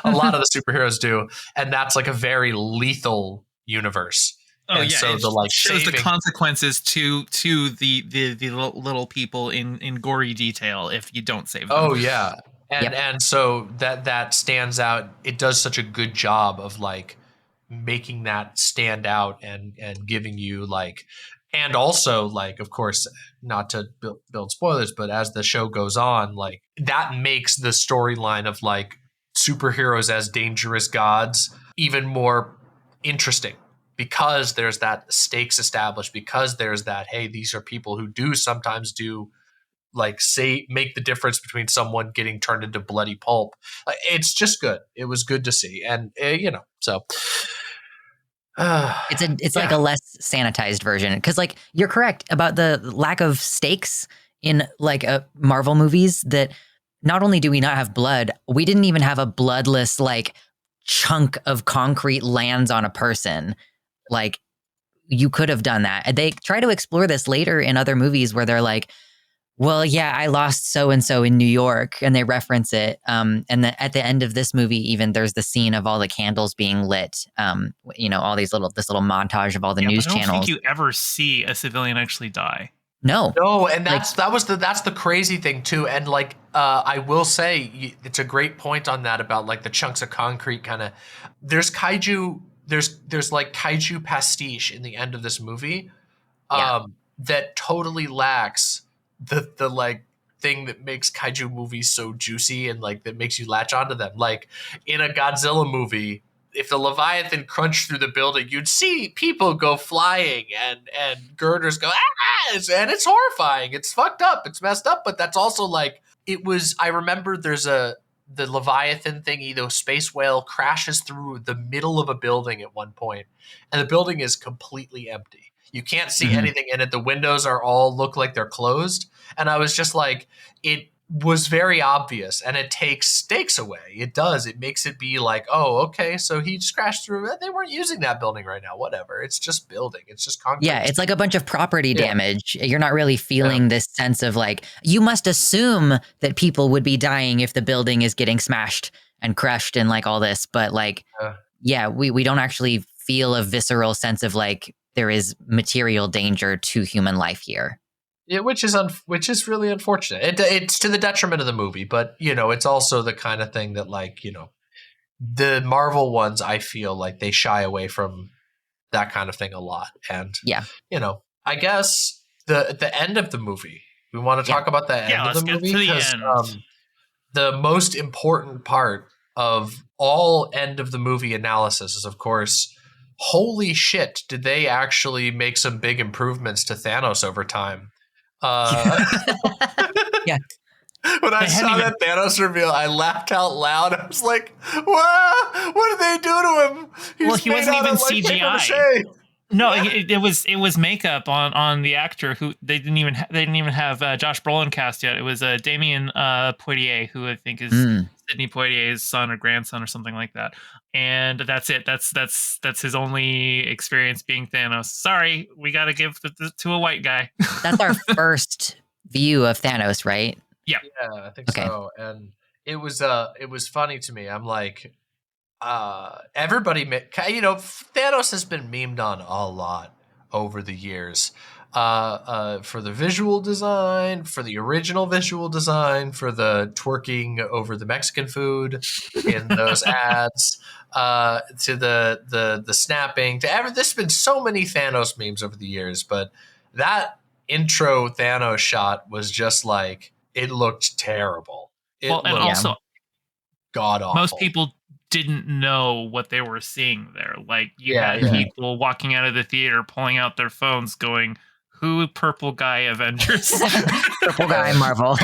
a lot of the superheroes do. And that's like a very lethal universe. Oh and yeah, so it the like shows saving, the consequences to the little people in gory detail if you don't save them. Oh yeah, and so that stands out. It does such a good job of like making that stand out and giving you like, and also like of course not to build spoilers, but as the show goes on, like that makes the storyline of like superheroes as dangerous gods even more interesting. Because there's that stakes established, because there's that, hey, these are people who do sometimes do like make the difference between someone getting turned into bloody pulp. It's just good. It was good to see. And so it's like a less sanitized version. Because like you're correct about the lack of stakes in like Marvel movies, that not only do we not have blood, we didn't even have a bloodless like chunk of concrete lands on a person. Like you could have done that. They try to explore this later in other movies where they're like, well, yeah, I lost so and so in New York, and they reference it. And then at the end of this movie, even there's the scene of all the candles being lit. All this little montage of all the Yeah, news but I don't think channels. you ever see a civilian actually die. No, No, and Like- that's the crazy thing too. And like I will say, it's a great point on that about like the chunks of concrete kind of. There's kaiju. There's like kaiju pastiche in the end of this movie, Yeah. that totally lacks the like thing that makes kaiju movies so juicy and like that makes you latch onto them. Like in a Godzilla movie, if the Leviathan crunched through the building, you'd see people go flying and girders go, ah, and it's horrifying. It's fucked up. It's messed up. But that's also like, it was, I remember the Leviathan thingy, the space whale crashes through the middle of a building at one point, and the building is completely empty. You can't see anything in it. The windows are all look like they're closed. And I was just like, it was very obvious, and it takes stakes away. It does. It makes it be like, oh, okay, so he just crashed through. They weren't using that building right now. Whatever. It's just building. It's just concrete. Yeah, it's like a bunch of property Yeah. damage. You're not really feeling this sense of like, you must assume that people would be dying if the building is getting smashed and crushed and like all this. But like, we don't actually feel a visceral sense of like, there is material danger to human life here. Yeah, which is really unfortunate. It's to the detriment of the movie, but it's also the kind of thing that like the Marvel ones, I feel like they shy away from that kind of thing a lot. And I guess the end of the movie. We want to talk about the end of the movie because the most important part of all end of the movie analysis is, of course, holy shit, did they actually make some big improvements to Thanos over time? Yeah. When I saw that Thanos reveal, I laughed out loud. I was like, "What? What did they do to him?" He wasn't even CGI. No, it was makeup on the actor who they didn't even have Josh Brolin cast yet. It was Damien Poitier, who I think is Sidney Poitier's son or grandson or something like that. And that's it. That's his only experience being Thanos. Sorry, we got to give to a white guy. That's our first view of Thanos, right? Yeah, I think so. And it was funny to me. I'm like, everybody, Thanos has been memed on a lot over the years, for the visual design, for the original visual design, for the twerking over the Mexican food in those ads, to the snapping, there's been so many Thanos memes over the years, but that intro Thanos shot was just like, it looked terrible. Also god awful. Most people didn't know what they were seeing there. Like you had people walking out of the theater pulling out their phones going, who purple guy Avengers? Purple guy Marvel.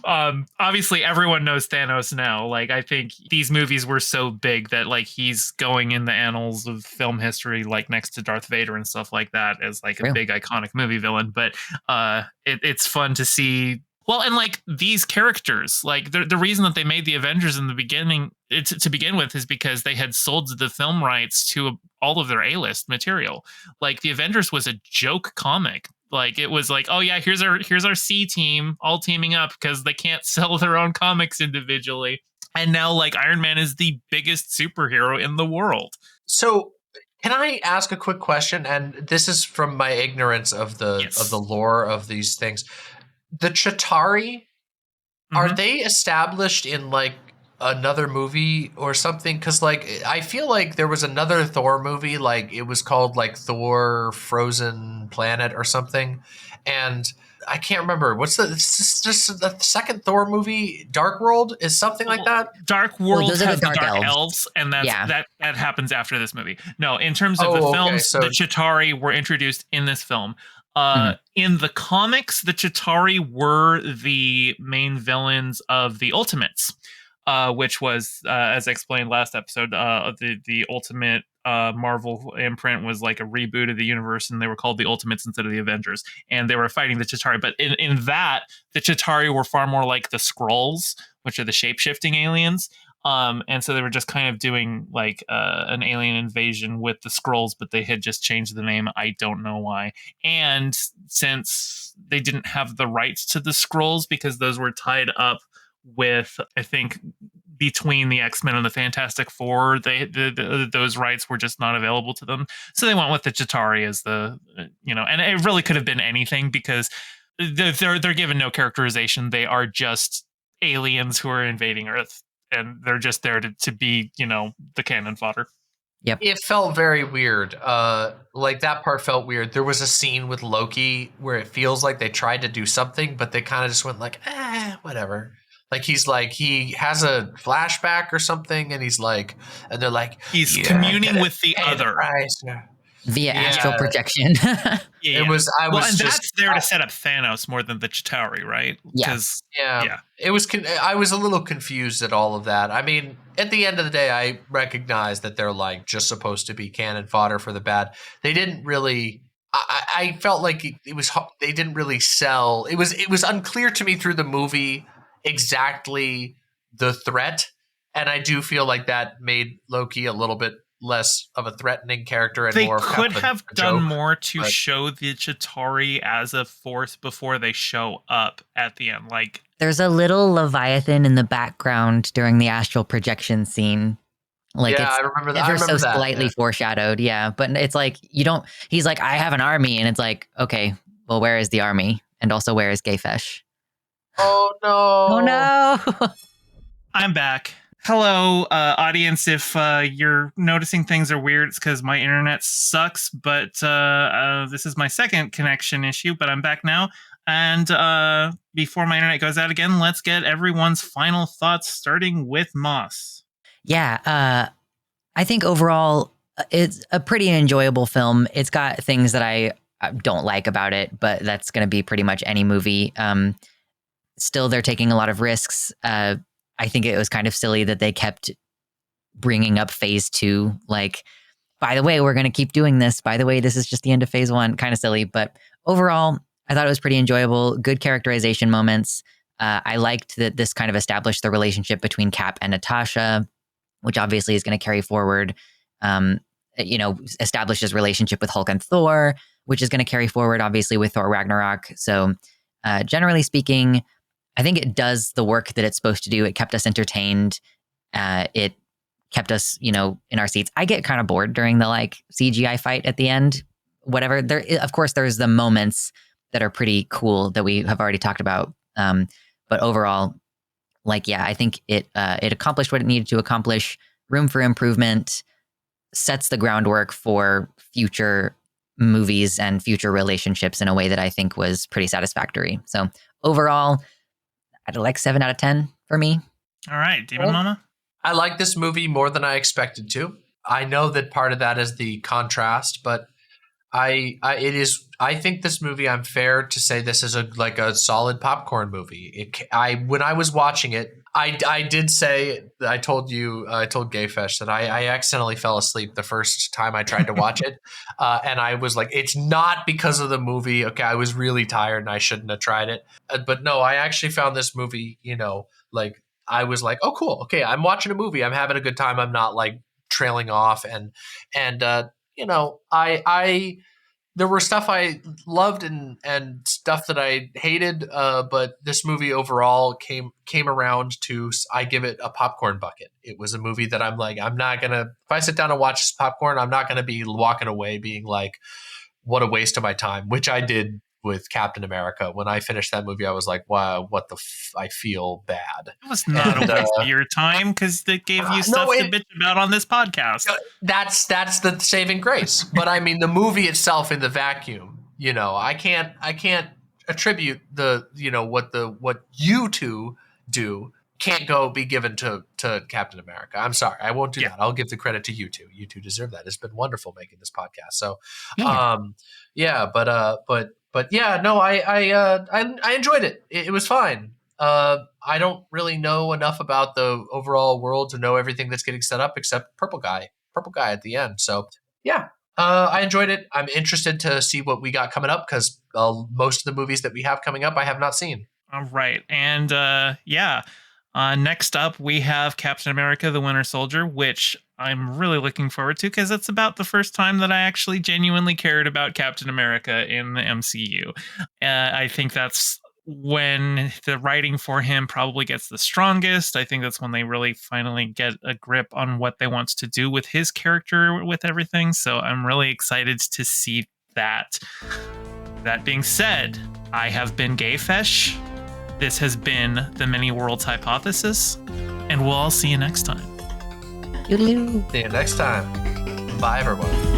Obviously everyone knows Thanos now. Like I think these movies were so big that like he's going in the annals of film history, like next to Darth Vader and stuff like that, as like a big iconic movie villain. But it's fun to see. Well, and like these characters, like the reason that they made the Avengers in the beginning, to begin with, is because they had sold the film rights to all of their A-list material. Like the Avengers was a joke comic. Like it was like, oh yeah, here's our C team all teaming up because they can't sell their own comics individually. And now like Iron Man is the biggest superhero in the world. So can I ask a quick question? And this is from my ignorance of the lore of these things. The Chitauri, are they established in like another movie or something? Because like I feel like there was another Thor movie, like it was called like Thor Frozen Planet or something, and I can't remember what's the second Thor movie. Dark World is something like that. Dark World those are has the the Dark Dark Elves. Elves, and that happens after this movie. No, in terms of the films, so the Chitauri were introduced in this film. In the comics, the Chitauri were the main villains of the Ultimates, which was, as I explained last episode, the Ultimate Marvel imprint was like a reboot of the universe, and they were called the Ultimates instead of the Avengers, and they were fighting the Chitauri. But in that, the Chitauri were far more like the Skrulls, which are the shape-shifting aliens. And so they were just kind of doing like an alien invasion with the Skrulls, but they had just changed the name. I don't know why. And since they didn't have the rights to the Skrulls because those were tied up with, I think, between the X-Men and the Fantastic Four, those rights were just not available to them. So they went with the Chitauri as the, and it really could have been anything because they're given no characterization. They are just aliens who are invading Earth, and they're just there to be, the cannon fodder. Yep. It felt very weird. Like that part felt weird. There was a scene with Loki where it feels like they tried to do something, but they kind of just went like, whatever. Like he has a flashback or something, and they're like, he's communing with the other. Via astral projection. It was. That's there to set up Thanos more than the Chitauri, right? Yes. Yeah. It was. I was a little confused at all of that. I mean, at the end of the day, I recognize that they're like just supposed to be cannon fodder for the bad. They didn't really. I felt like it was. They didn't really sell. It was unclear to me through the movie exactly the threat, and I do feel like that made Loki a little bit less of a threatening character and they more could of have a done joke, more to show the Chitauri as a force before they show up at the end. Like there's a little Leviathan in the background during the astral projection scene. Like I remember that. Ever so slightly foreshadowed, but it's like he's like, I have an army, and it's like, okay, well, where is the army? And also, where is Gayfesh? Oh no! Oh no! I'm back. Hello, audience. If you're noticing things are weird, it's because my internet sucks, but this is my second connection issue, but I'm back now. And before my internet goes out again, let's get everyone's final thoughts, starting with Moss. Yeah, I think overall, it's a pretty enjoyable film. It's got things that I don't like about it, but that's going to be pretty much any movie. Still, they're taking a lot of risks. I think it was kind of silly that they kept bringing up phase 2. Like, by the way, we're going to keep doing this. By the way, this is just the end of phase 1. Kind of silly. But overall, I thought it was pretty enjoyable. Good characterization moments. I liked that this kind of established the relationship between Cap and Natasha, which obviously is going to carry forward. Establishes relationship with Hulk and Thor, which is going to carry forward, obviously, with Thor Ragnarok. So generally speaking, I think it does the work that it's supposed to do. It kept us entertained. It kept us, in our seats. I get kind of bored during the CGI fight at the end. Whatever. Of course, there's the moments that are pretty cool that we have already talked about. But overall, I think it accomplished what it needed to accomplish. Room for improvement. Sets the groundwork for future movies and future relationships in a way that I think was pretty satisfactory. So overall, I'd like 7 out of 10 for me. All right, DemonMama. I like this movie more than I expected to. I know that part of that is the contrast, but I think this movie, I'm fair to say this is a solid popcorn movie. When I was watching it, I did say, I told Gayfesh that I accidentally fell asleep the first time I tried to watch it. And I was like, it's not because of the movie. Okay, I was really tired and I shouldn't have tried it. But no, I actually found this movie, I was like, oh, cool. Okay, I'm watching a movie. I'm having a good time. I'm not trailing off. And there were stuff I loved and stuff that I hated, but this movie overall came around to, I give it a popcorn bucket. It was a movie that I'm not going to, if I sit down and watch this popcorn, I'm not going to be walking away being like, what a waste of my time, which I did with Captain America. When I finished that movie, I was like, wow, I feel bad. It was not a waste of your time because it gave you stuff to bitch about on this podcast. That's the saving grace. But I mean, the movie itself in the vacuum, I can't attribute what you two do can't be given to Captain America. I'm sorry. I won't do that. I'll give the credit to you two. You two deserve that. It's been wonderful making this podcast. So, but yeah, no, I enjoyed it. It was fine. I don't really know enough about the overall world to know everything that's getting set up except purple guy at the end. So yeah, I enjoyed it. I'm interested to see what we got coming up because most of the movies that we have coming up, I have not seen. All right. And Next up, we have Captain America: The Winter Soldier, which I'm really looking forward to because it's about the first time that I actually genuinely cared about Captain America in the MCU. I think that's when the writing for him probably gets the strongest. I think that's when they really finally get a grip on what they want to do with his character, with everything. So I'm really excited to see that. That being said, I have been Gayfesh. This has been the Many Worlds Hypothesis, and we'll all see you next time. Doodaloo. See you next time. Bye, everyone.